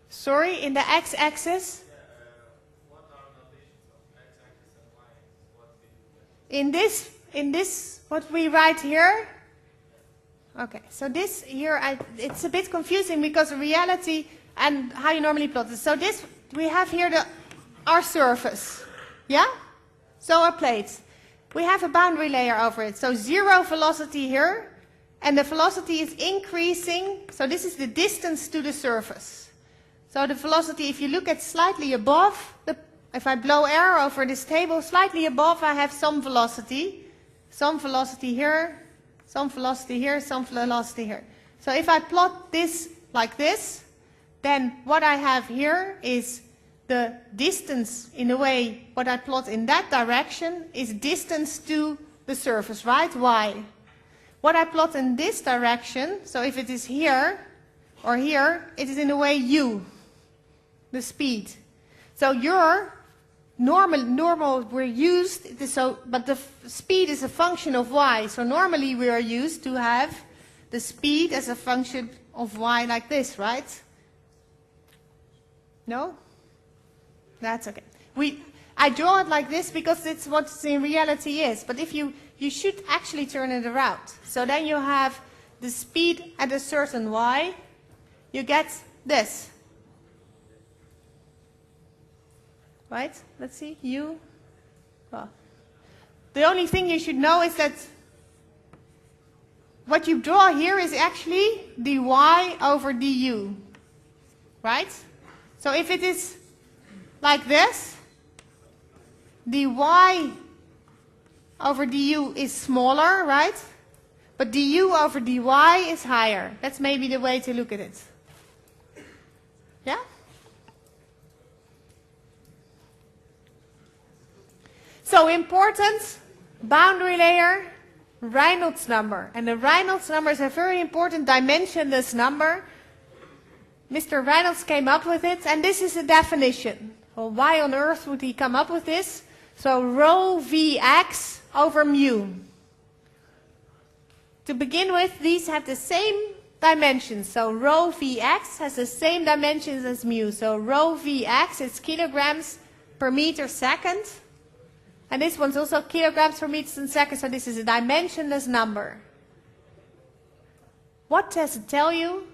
Sorry, in the x-axis? In this, what we write here? Okay, so this here, it's a bit confusing because the reality and how you normally plot it. So this, we have here our surface. Yeah? So our plates. We have a boundary layer over it. So 0 velocity here, and the velocity is increasing. So this is the distance to the surface. So the velocity, if you look at slightly above, if I blow air over this table, slightly above I have some velocity here, some velocity here, some velocity here. So if I plot this like this, then what I have here is the distance, in a way, what I plot in that direction is distance to the surface, right? Y. What I plot in this direction, so if it is here or here, it is in a way u, the speed. So your normal we're used, but the speed is a function of y. So normally we are used to have the speed as a function of y like this, right? No? That's okay. I draw it like this because it's what it in reality is. But if you should actually turn it around. So then you have the speed at a certain y. You get this. Right? Let's see. U. Well, the only thing you should know is that what you draw here is actually dy over du. Right? So if it is like this, dy over du is smaller, right? But du over dy is higher. That's maybe the way to look at it. Yeah? So important, boundary layer, Reynolds number. And the Reynolds number is a very important dimensionless number. Mr. Reynolds came up with it, and this is a definition. Well, why on earth would he come up with this? So rho Vx over mu. To begin with, these have the same dimensions. So rho Vx has the same dimensions as mu. So rho Vx is kilograms per meter second. And this one's also kilograms per meter second. So this is a dimensionless number. What does it tell you?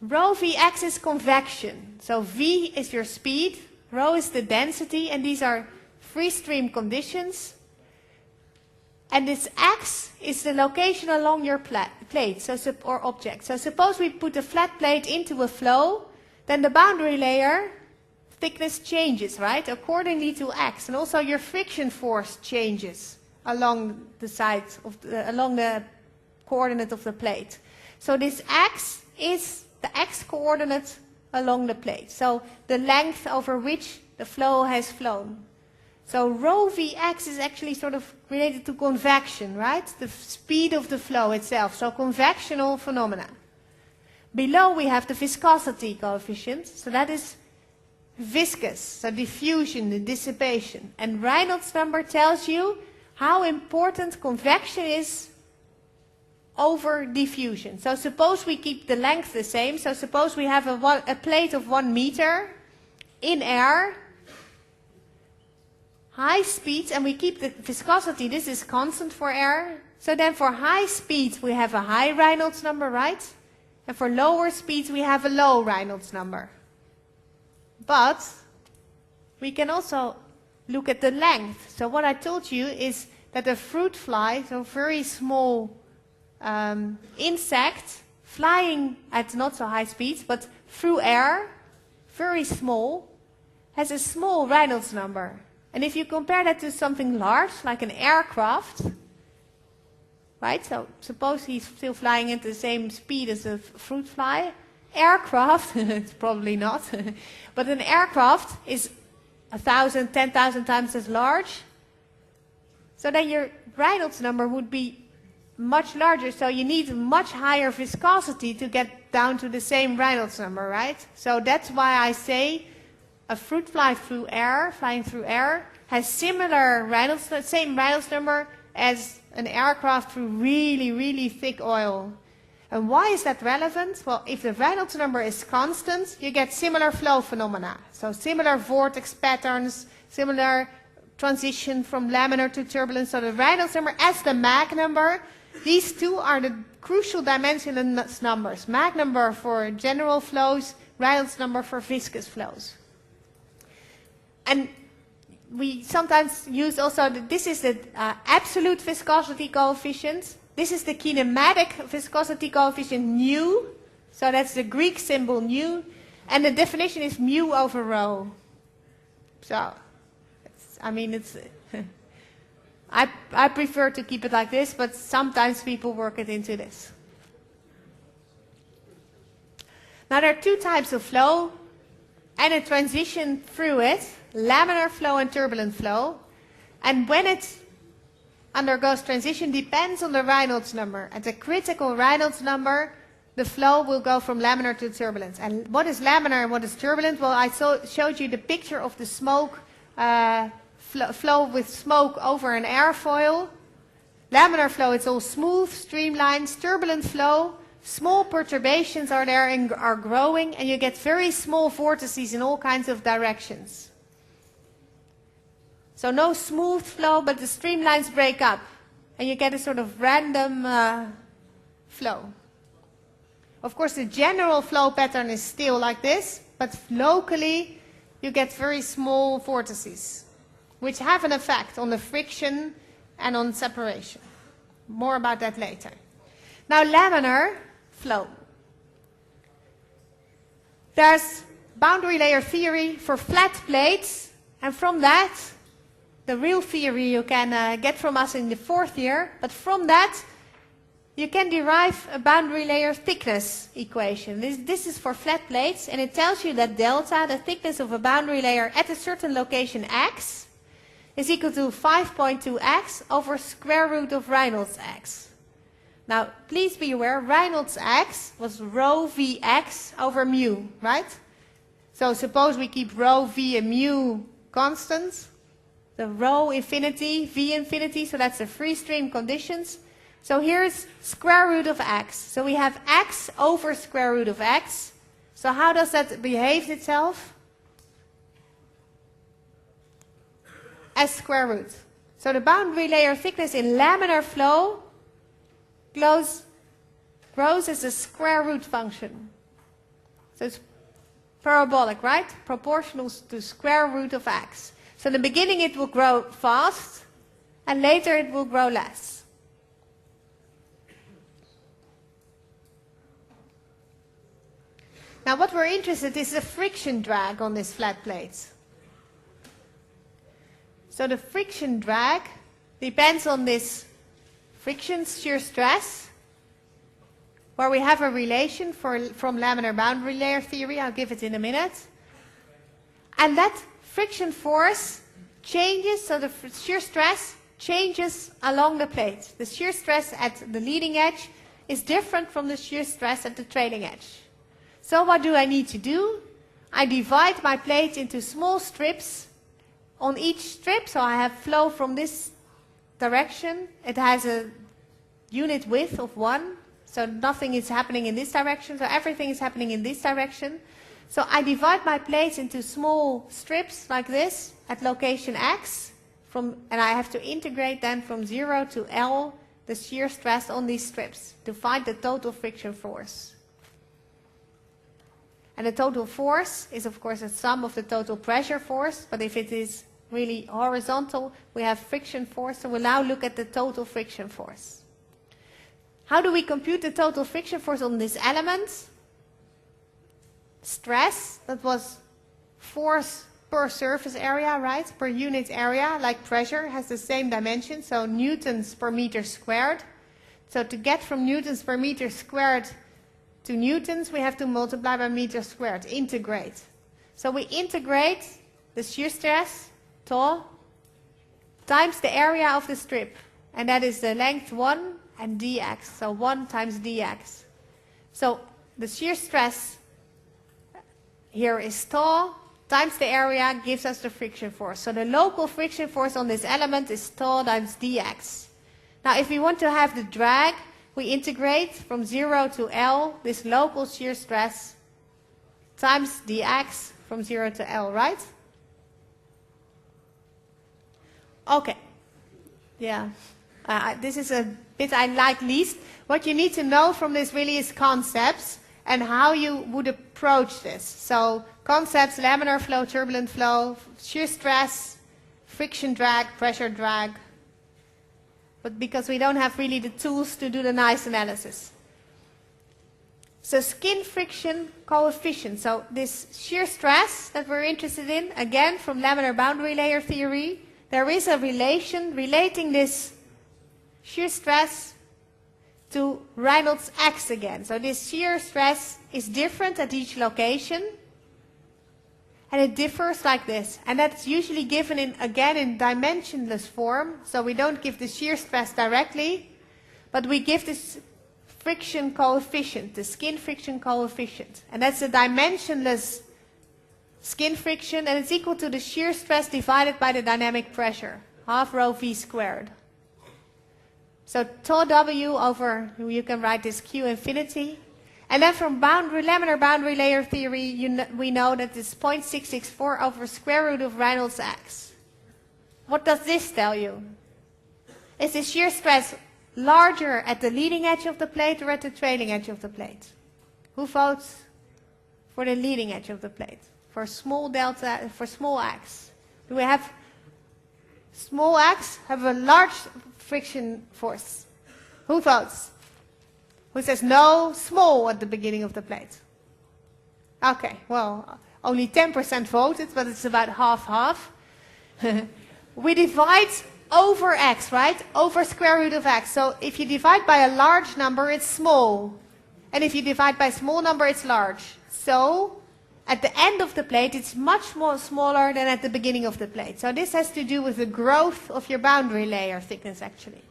Rho Vx is convection. So V is your speed, rho is the density, and these are free stream conditions. And this x is the location along your plate or object. So suppose we put a flat plate into a flow, then the boundary layer thickness changes, right, accordingly to x. And also your friction force changes along the side of along the coordinate of the plate. So this x is the x-coordinate along the plate. So the length over which the flow has flown. So rho Vx is actually sort of related to convection, right? The speed of the flow itself. So convectional phenomena. Below we have the viscosity coefficient. So that is viscous. So diffusion, the dissipation. And Reynolds number tells you how important convection is over diffusion. So suppose we keep the length the same. So suppose we have a plate of 1 meter in air, high speeds, and we keep the viscosity. This is constant for air. So then for high speeds we have a high Reynolds number, right? And for lower speeds we have a low Reynolds number. But we can also look at the length. So what I told you is that a fruit fly, so very small insect flying at not so high speeds, but through air, very small, has a small Reynolds number. And if you compare that to something large, like an aircraft, right? So suppose he's still flying at the same speed as a fruit fly. Aircraft, it's probably not, but an aircraft is 1,000, 10,000 times as large. So then your Reynolds number would be much larger, so you need much higher viscosity to get down to the same Reynolds number, right? So that's why I say a fruit fly through air, flying through air, has similar Reynolds, same Reynolds number as an aircraft through really, really thick oil. And why is that relevant? Well, if the Reynolds number is constant, you get similar flow phenomena. So similar vortex patterns, similar transition from laminar to turbulence. So the Reynolds number as the Mach number, these two are the crucial dimensionless numbers. Mach number for general flows, Reynolds number for viscous flows. And we sometimes use also, this is the absolute viscosity coefficient. This is the kinematic viscosity coefficient nu. So that's the Greek symbol nu. And the definition is mu over rho. So, I prefer to keep it like this, but sometimes people work it into this. Now there are two types of flow and a transition through it, laminar flow and turbulent flow. And when it undergoes transition depends on the Reynolds number. At the critical Reynolds number, the flow will go from laminar to turbulence. And what is laminar and what is turbulent? Well, I showed you the picture of the smoke, flow with smoke over an airfoil. Laminar flow, it's all smooth, streamlined. Turbulent flow, small perturbations are there and are growing, and you get very small vortices in all kinds of directions. So no smooth flow, but the streamlines break up. And you get a sort of random flow. Of course, the general flow pattern is still like this, but locally you get very small vortices, which have an effect on the friction and on separation. More about that later. Now, laminar flow. There's boundary layer theory for flat plates, and from that, the real theory you can get from us in the 4th year, but from that, you can derive a boundary layer thickness equation. This is for flat plates, and it tells you that delta, the thickness of a boundary layer at a certain location x, is equal to 5.2x over square root of Reynolds x. Now, please be aware, Reynolds x was rho Vx over mu, right? So suppose we keep rho V and mu constant, the rho infinity, V infinity, so that's the free stream conditions. So here's square root of x. So we have x over square root of x. So how does that behave itself? As square root. So the boundary layer thickness in laminar flow grows as a square root function. So it's parabolic, right? Proportional to square root of x. So in the beginning it will grow fast, and later it will grow less. Now what we're interested in is the friction drag on this flat plate. So the friction drag depends on this friction shear stress, where we have a relation from laminar boundary layer theory. I'll give it in a minute. And that friction force changes, so the shear stress changes along the plate. The shear stress at the leading edge is different from the shear stress at the trailing edge. So what do I need to do? I divide my plate into small strips. On each strip, so I have flow from this direction. It has a unit width of 1. So nothing is happening in this direction. So everything is happening in this direction. So I divide my plates into small strips like this at location x. And I have to integrate then from 0 to L the shear stress on these strips to find the total friction force. And the total force is, of course, a sum of the total pressure force. But if it is really horizontal, we have friction force. So we'll now look at the total friction force. How do we compute the total friction force on this element? Stress, that was force per surface area, right? Per unit area, like pressure, has the same dimension. So newtons per meter squared. So to get from newtons per meter squared to newtons, we have to multiply by meter squared, integrate. So we integrate the shear stress, tau, times the area of the strip. And that is the length 1 and dx, so 1 times dx. So the shear stress here is tau, times the area gives us the friction force. So the local friction force on this element is tau times dx. Now if we want to have the drag, we integrate from 0 to L this local shear stress times dx from 0 to L, right? Okay. Yeah. This is a bit I like least. What you need to know from this really is concepts and how you would approach this. So concepts, laminar flow, turbulent flow, shear stress, friction drag, pressure drag. But because we don't have really the tools to do the nice analysis. So skin friction coefficient. So this shear stress that we're interested in, again from laminar boundary layer theory, there is a relation relating this shear stress to Reynolds x again. So this shear stress is different at each location. And it differs like this. And that's usually given again in dimensionless form. So we don't give the shear stress directly, but we give this friction coefficient, the skin friction coefficient. And that's a dimensionless skin friction, and it's equal to the shear stress divided by the dynamic pressure, half rho v squared. So tau w over, you can write this q infinity. And then from laminar boundary layer theory, we know that it's 0.664 over square root of Reynolds x. what does this tell you? Is the shear stress larger at the leading edge of the plate or at the trailing edge of the plate? Who votes for the leading edge of the plate? For small delta, for small x? Do we have small x have a large friction force? Who votes? Who says no, small at the beginning of the plate? Okay, well, only 10% voted, but it's about half-half. We divide over x, right? Over square root of x. So if you divide by a large number, it's small. And if you divide by a small number, it's large. So at the end of the plate, it's much more smaller than at the beginning of the plate. So this has to do with the growth of your boundary layer thickness, actually.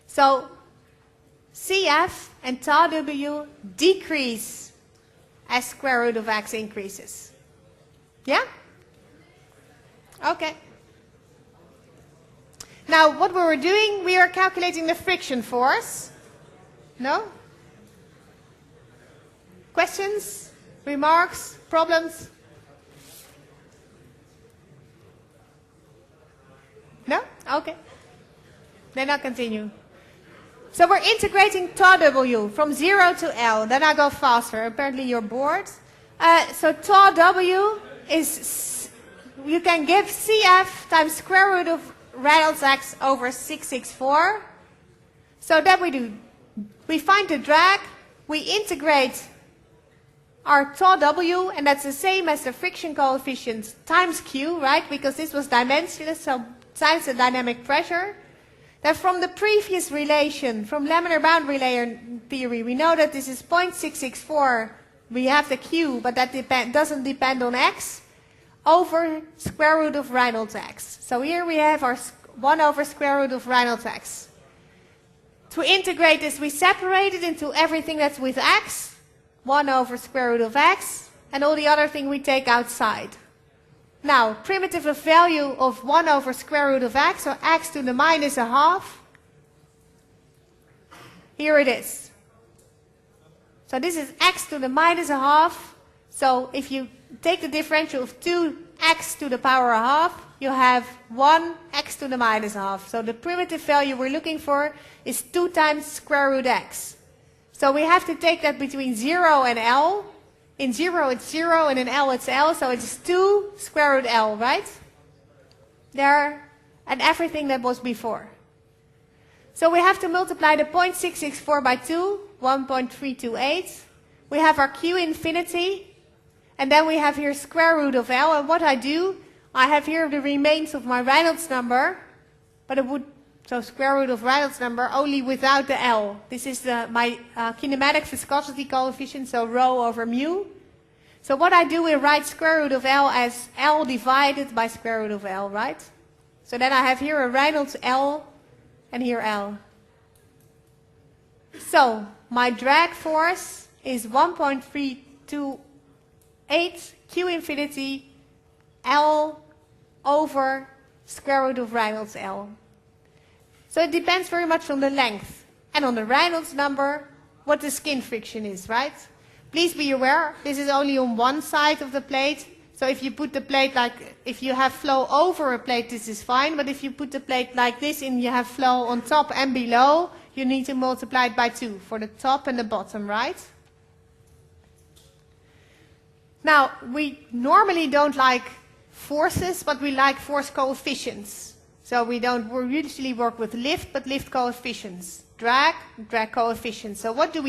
So CF and tau W decrease as square root of x increases. Yeah? Okay. Now, what we were doing, we are calculating the friction force. No? Questions? Remarks? Problems? No? Okay. Then I'll continue. So we're integrating tau W from 0 to L. Then I go faster. Apparently you're bored. So tau W is, you can give CF times square root of Reynolds x over 664. So that we do. We find the drag. We integrate our tau W, and that's the same as the friction coefficient times Q, right? Because this was dimensionless, so times the dynamic pressure. Then from the previous relation, from laminar boundary layer theory, we know that this is 0.664. We have the Q, but that doesn't depend on x, over square root of Reynolds x. So here we have our 1 over square root of Reynolds x. To integrate this, we separate it into everything that's with x, 1 over square root of x, and all the other thing we take outside. Now, primitive of value of 1 over square root of x, so x to the minus a half. Here it is. So this is x to the minus a half. So if you take the differential of 2x to the power a half, you have 1x to the minus a half. So the primitive value we're looking for is 2 times square root x. So we have to take that between 0 and L. In 0 it's 0 and in L it's L, so it's 2 square root L, right? There, and everything that was before. So we have to multiply the 0.664 by 2, 1.328. We have our Q infinity, and then we have here square root of L, and what I do, I have here the remains of my Reynolds number, but it would, so square root of Reynolds number only without the L. This is my kinematic viscosity coefficient, so rho over mu. So what I do is write square root of L as L divided by square root of L, right? So then I have here a Reynolds L and here L. So my drag force is 1.328 Q infinity L over square root of Reynolds L. So it depends very much on the length and on the Reynolds number, what the skin friction is, right? Please be aware, this is only on one side of the plate. So if you put the plate like, if you have flow over a plate, this is fine. But if you put the plate like this and you have flow on top and below, you need to multiply it by 2 for the top and the bottom, right? Now, we normally don't like forces, but we like force coefficients. So we usually work with lift, but lift coefficients. Drag coefficients. So what do?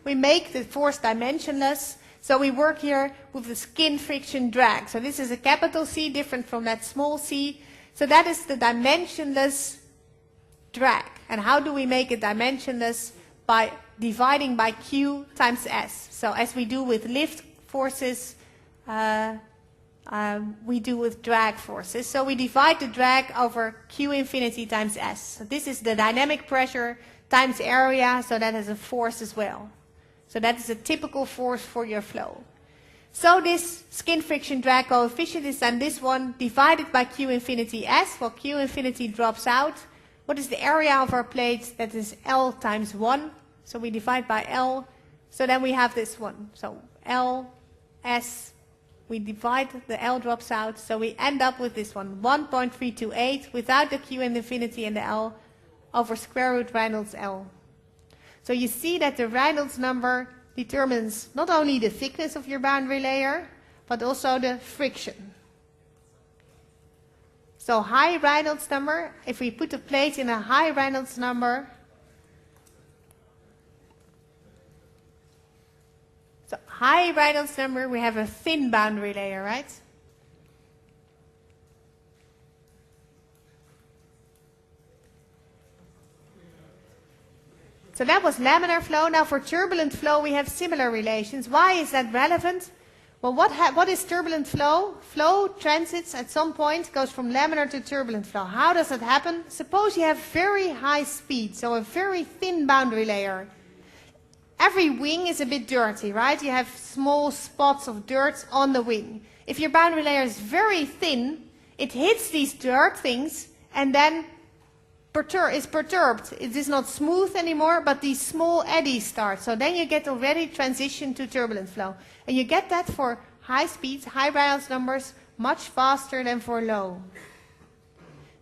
We make the force dimensionless. So we work here with the skin friction drag. So this is a capital C, different from that small c. So that is the dimensionless drag. And how do we make it dimensionless? By dividing by Q times S. So as we do with lift forces, we do with drag forces. So we divide the drag over Q infinity times S. So this is the dynamic pressure times area, so that is a force as well. So that is a typical force for your flow. So this skin friction drag coefficient is then this one divided by Q infinity S. Well, Q infinity drops out. What is the area of our plate? That is L times 1. So we divide by L. So then we have this one. So L, S, we divide, the L drops out, so we end up with this one, 1.328 without the Q and infinity and the L over square root Reynolds L. So you see that the Reynolds number determines not only the thickness of your boundary layer, but also the friction. So high Reynolds number, if we put the plate in a high Reynolds number, so high Reynolds number, we have a thin boundary layer, right? So that was laminar flow. Now for turbulent flow, we have similar relations. Why is that relevant? Well, what is turbulent flow? Flow transits at some point, goes from laminar to turbulent flow. How does that happen? Suppose you have very high speed, so a very thin boundary layer. Every wing is a bit dirty, right? You have small spots of dirt on the wing. If your boundary layer is very thin, it hits these dirt things and then is perturbed. It is not smooth anymore, but these small eddies start. So then you get already transition to turbulent flow. And you get that for high speeds, high Reynolds numbers, much faster than for low.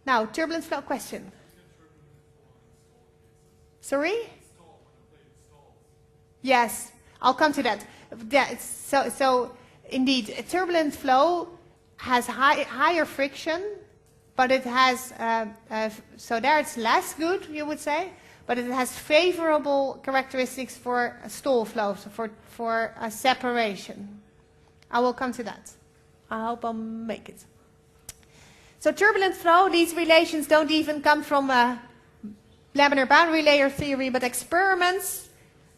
Now, turbulent flow question. Sorry? Yes, I'll come to that. So indeed, a turbulent flow has higher friction, but it has, so there it's less good, you would say, but it has favorable characteristics for a stall flow, so for a separation. I will come to that. I hope I'll make it. So turbulent flow, these relations don't even come from laminar boundary layer theory, but experiments.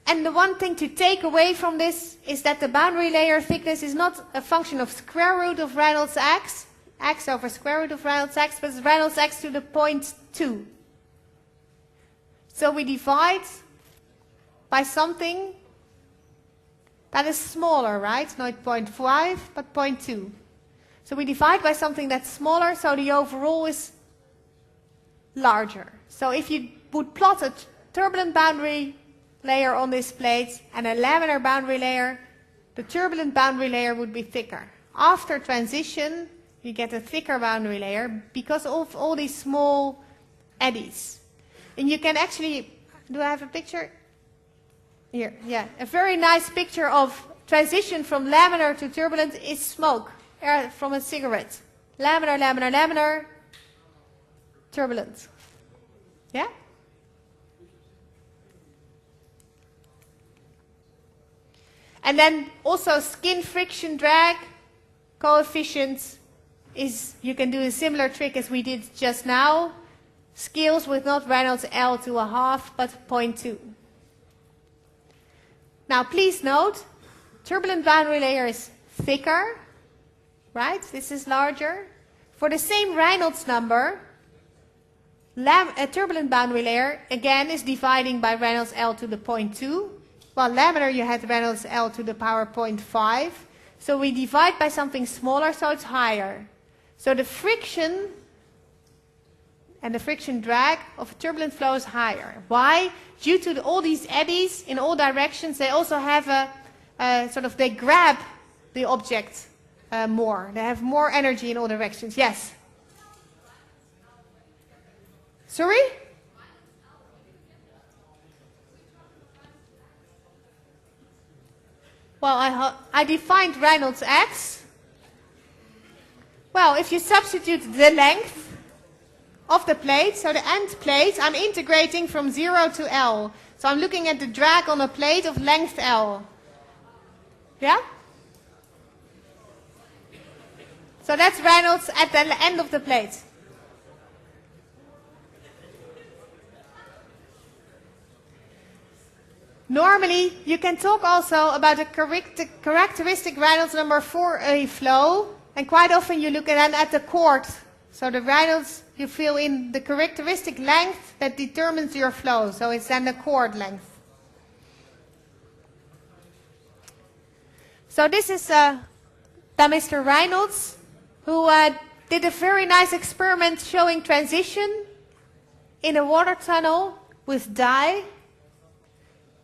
And the one thing to take away from this is that the boundary layer thickness is not a function of square root of Reynolds x over square root of Reynolds x, but it's Reynolds x to the 0.2. So we divide by something that is smaller, right? Not 0.5, but 0.2. So we divide by something that's smaller, so the overall is larger. So if you would plot a turbulent boundary layer on this plate and a laminar boundary layer, the turbulent boundary layer would be thicker. After transition, you get a thicker boundary layer because of all these small eddies. And you can actually, do I have a picture? Here, yeah. A very nice picture of transition from laminar to turbulent is smoke from a cigarette. Laminar, laminar, laminar, turbulent. Yeah? And then also skin friction drag coefficient is, you can do a similar trick as we did just now. Scales with not Reynolds L to a half, but 0.2. Now please note, turbulent boundary layer is thicker, right? This is larger. For the same Reynolds number, a turbulent boundary layer, again, is dividing by Reynolds L to the 0.2. While laminar you had Reynolds L to the power 0.5. So we divide by something smaller, so it's higher. So the friction and the friction drag of a turbulent flow is higher. Why? Due to all these eddies in all directions, they also have they grab the object more. They have more energy in all directions. Yes? Sorry? Well, I defined Reynolds x. Well, if you substitute the length of the plate, so the end plate, I'm integrating from 0 to L. So I'm looking at the drag on a plate of length L. Yeah? So that's Reynolds at the end of the plate. Normally, you can talk also about a characteristic Reynolds number for a flow, and quite often you look at the chord. So the Reynolds, you fill in the characteristic length that determines your flow. So it's then the chord length. So this is Mr. Reynolds, who did a very nice experiment showing transition in a water tunnel with dye.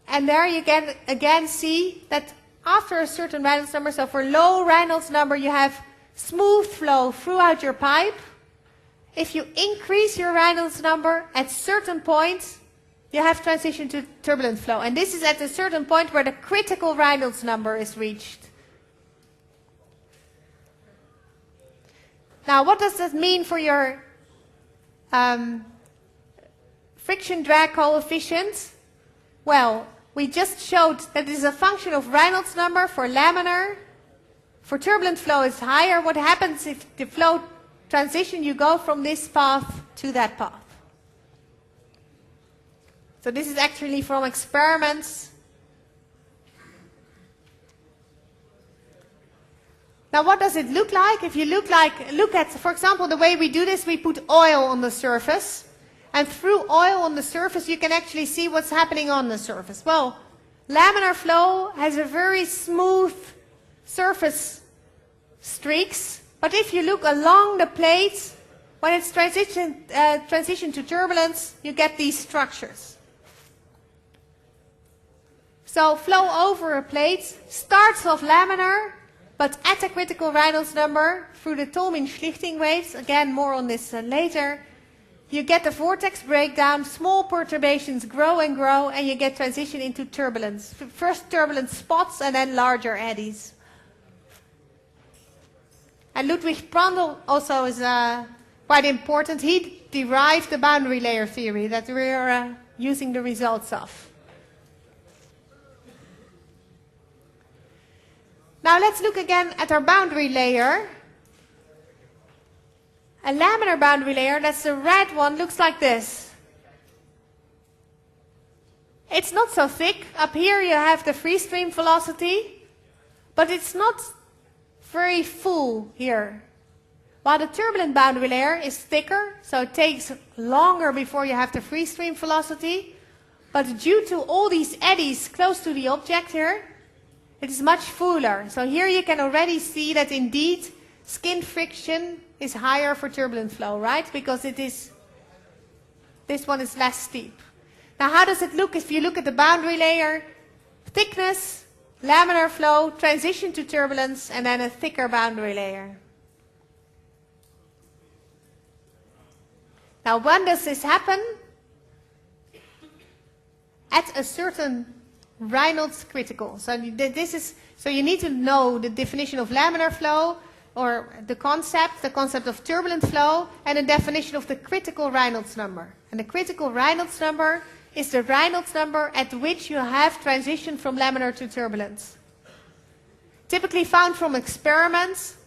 And there you can again see that after a certain Reynolds number, so for low Reynolds number, you have smooth flow throughout your pipe. If you increase your Reynolds number at certain points, you have transition to turbulent flow. And this is at a certain point where the critical Reynolds number is reached. Now, what does that mean for your friction drag coefficient? Well, we just showed that it is a function of Reynolds number for laminar. For turbulent flow, it's higher. What happens if the flow transition, you go from this path to that path? So this is actually from experiments. Now what does it look like? If you look at, for example, the way we do this, we put oil on the surface. And through oil on the surface, you can actually see what's happening on the surface. Well, laminar flow has a very smooth surface streaks. But if you look along the plate, when it's transition to turbulence, you get these structures. So flow over a plate starts off laminar, but at a critical Reynolds number, through the Tolmin-Schlichting waves, again more on this later, you get the vortex breakdown, small perturbations grow, and you get transition into turbulence. First turbulent spots and then larger eddies. And Ludwig Prandtl also is quite important. He derived the boundary layer theory that we are using the results of. Now let's look again at our boundary layer. A laminar boundary layer, that's the red one, looks like this. It's not so thick. Up here you have the free stream velocity, but it's not very full here. While the turbulent boundary layer is thicker, so it takes longer before you have the free stream velocity. But due to all these eddies close to the object here, it is much fuller. So here you can already see that indeed skin friction is higher for turbulent flow, right? Because this one is less steep. Now how does it look if you look at the boundary layer? Thickness, laminar flow, transition to turbulence, and then a thicker boundary layer. Now when does this happen? At a certain Reynolds critical. So you need to know the definition of laminar flow, or the concept of turbulent flow, and the definition of the critical Reynolds number. And the critical Reynolds number is the Reynolds number at which you have transition from laminar to turbulence. Typically found from experiments,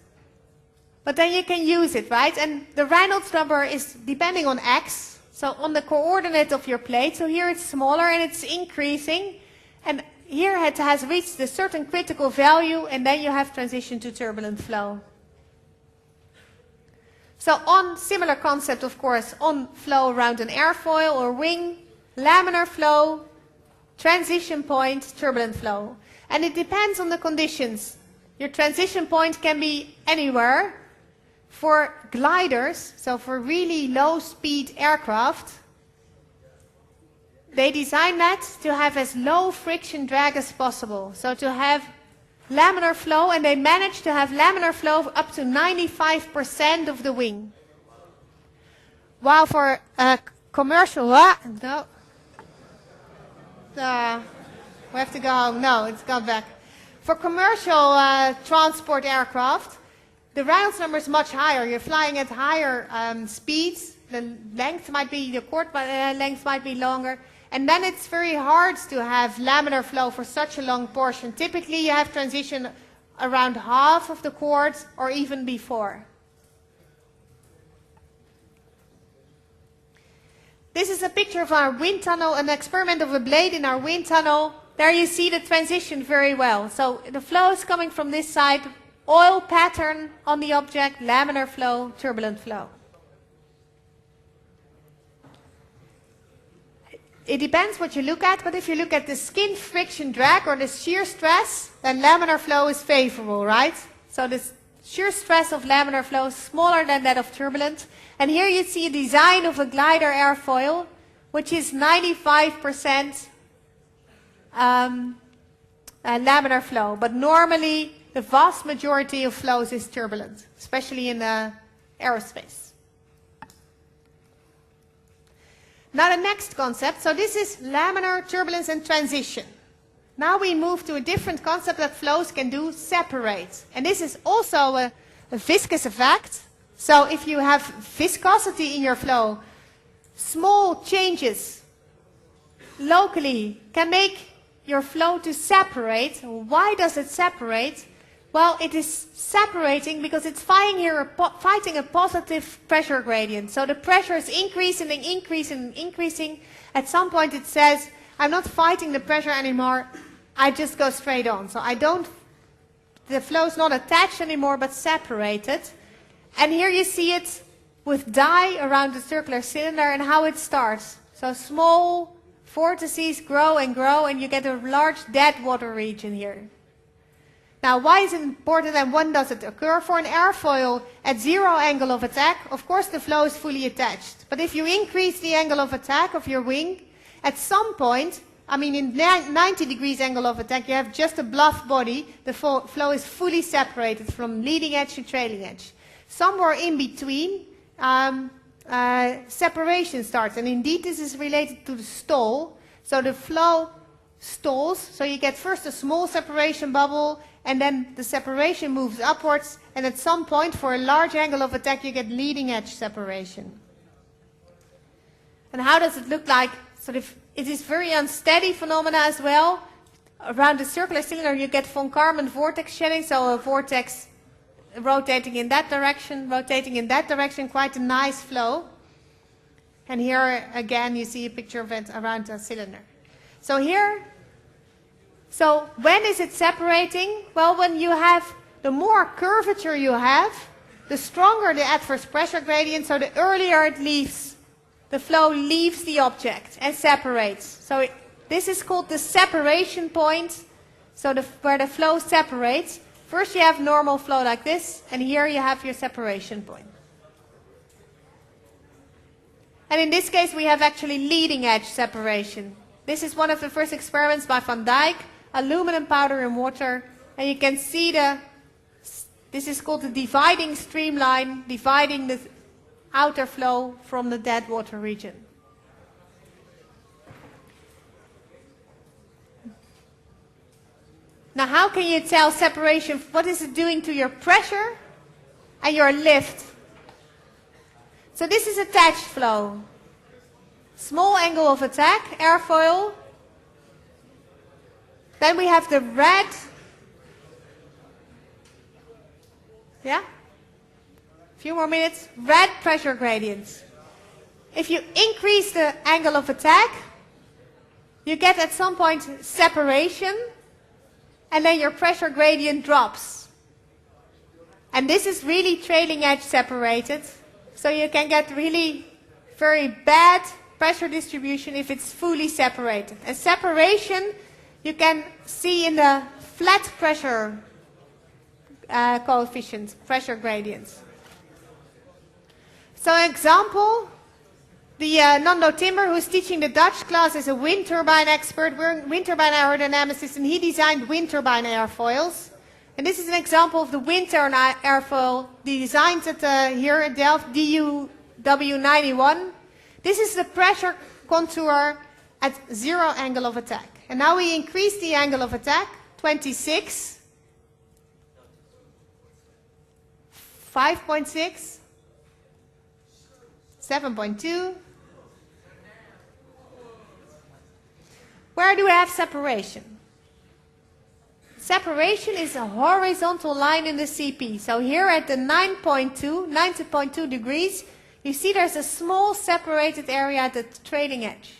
but then you can use it, right? And the Reynolds number is depending on x, so on the coordinate of your plate. So here it's smaller and it's increasing. And here it has reached a certain critical value, and then you have transition to turbulent flow. So on similar concept, of course, on flow around an airfoil or wing, laminar flow, transition point, turbulent flow. And it depends on the conditions. Your transition point can be anywhere. For gliders, so for really low speed aircraft, they design that to have as low friction drag as possible. So to have laminar flow, and they manage to have laminar flow up to 95% of the wing. While for commercial, we have to go home. No, it's gone back. For commercial transport aircraft, the Reynolds number is much higher. You're flying at higher speeds. The length might be, the chord length might be longer. And then it's very hard to have laminar flow for such a long portion. Typically you have transition around half of the chord or even before. This is a picture of our wind tunnel, an experiment of a blade in our wind tunnel. There you see the transition very well. So the flow is coming from this side, oil pattern on the object, laminar flow, turbulent flow. It depends what you look at, but if you look at the skin friction drag or the shear stress, then laminar flow is favorable, right? So the shear stress of laminar flow is smaller than that of turbulent. And here you see a design of a glider airfoil, which is 95% laminar flow, but normally the vast majority of flows is turbulent, especially in aerospace. Now the next concept, so this is laminar turbulence and transition. Now we move to a different concept that flows can do, separate. And this is also a viscous effect. So if you have viscosity in your flow, small changes locally can make your flow to separate. Why does it separate? Well, it is separating because it's fighting a positive pressure gradient. So the pressure is increasing and increasing and increasing. At some point it says, I'm not fighting the pressure anymore, I just go straight on. So the flow is not attached anymore, but separated. And here you see it with dye around the circular cylinder and how it starts. So small vortices grow, and you get a large dead water region here. Now, why is it important and when does it occur? For an airfoil at zero angle of attack, of course the flow is fully attached. But if you increase the angle of attack of your wing, at some point, I mean in 90 degrees angle of attack, you have just a bluff body, the flow is fully separated from leading edge to trailing edge. Somewhere in between, separation starts, and indeed this is related to the stall. So the flow stalls, so you get first a small separation bubble, and then the separation moves upwards, and at some point for a large angle of attack you get leading edge separation. And how does it look like? So it is very unsteady phenomena as well. Around the circular cylinder you get von Karman vortex shedding, so a vortex rotating in that direction, quite a nice flow. And here again you see a picture of it around the cylinder. So when is it separating? Well, when you have, the more curvature you have, the stronger the adverse pressure gradient, so the earlier it leaves, the flow leaves the object and separates. So this is called the separation point, so where the flow separates. First you have normal flow like this, and here you have your separation point. And in this case we have actually leading edge separation. This is one of the first experiments by Van Dijk, aluminum powder in water, and you can see this is called the dividing streamline, dividing the outer flow from the dead water region. Now how can you tell separation, what is it doing to your pressure and your lift? So this is attached flow. Small angle of attack, airfoil. Then we have the red. Yeah? A few more minutes. Red pressure gradients. If you increase the angle of attack, you get at some point separation, and then your pressure gradient drops. And this is really trailing edge separated, so you can get really very bad pressure distribution if it's fully separated. And separation you can see in the flat pressure coefficients, pressure gradients. So an example, Nando Timber, who's teaching the Dutch class, is a wind turbine expert, wind turbine aerodynamicist, and he designed wind turbine airfoils. And this is an example of the wind turbine airfoil designed here at Delft, DUW91. This is the pressure contour at zero angle of attack. And now we increase the angle of attack, 26, 5.6, 7.2. Where do we have separation? Separation is a horizontal line in the CP. So here at the 90.2 degrees, you see there's a small separated area at the trailing edge.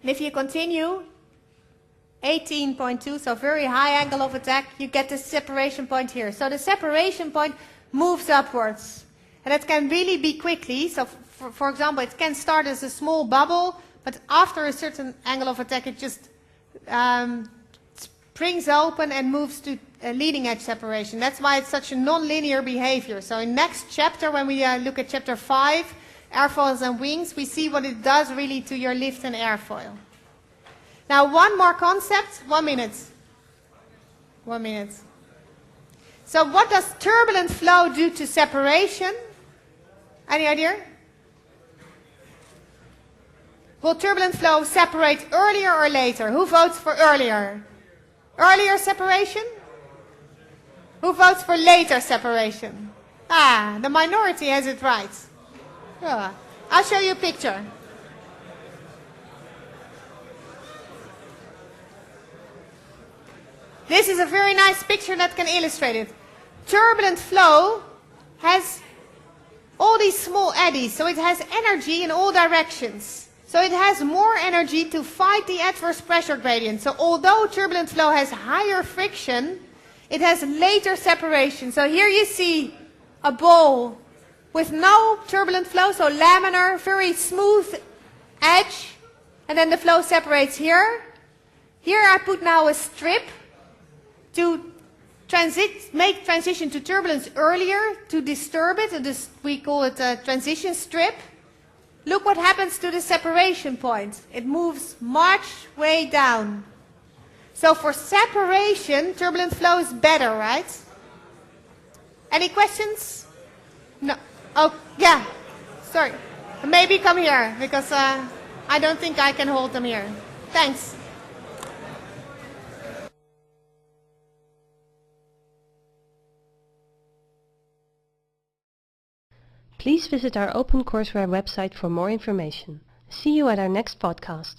And if you continue, 18.2, so very high angle of attack, you get the separation point here. So the separation point moves upwards. And it can really be quickly. So for example, it can start as a small bubble, but after a certain angle of attack, it just springs open and moves to a leading edge separation. That's why it's such a non-linear behavior. So in next chapter, when we look at chapter 5, airfoils and wings, we see what it does really to your lift and airfoil. Now one more concept, 1 minute. 1 minute. So what does turbulent flow do to separation? Any idea? Will turbulent flow separate earlier or later? Who votes for earlier? Earlier separation? Who votes for later separation? Ah, the minority has it right. Yeah. I'll show you a picture. This is a very nice picture that can illustrate it. Turbulent flow has all these small eddies, so it has energy in all directions. So it has more energy to fight the adverse pressure gradient. So although turbulent flow has higher friction, it has later separation. So here you see a ball with no turbulent flow, so laminar, very smooth edge, and then the flow separates here. Here I put now a strip to make transition to turbulence earlier, to disturb it, and we call it a transition strip. Look what happens to the separation point. It moves much way down. So for separation, turbulent flow is better, right? Any questions? No. Oh, yeah. Sorry. Maybe come here, because I don't think I can hold them here. Thanks. Please visit our OpenCourseware website for more information. See you at our next podcast.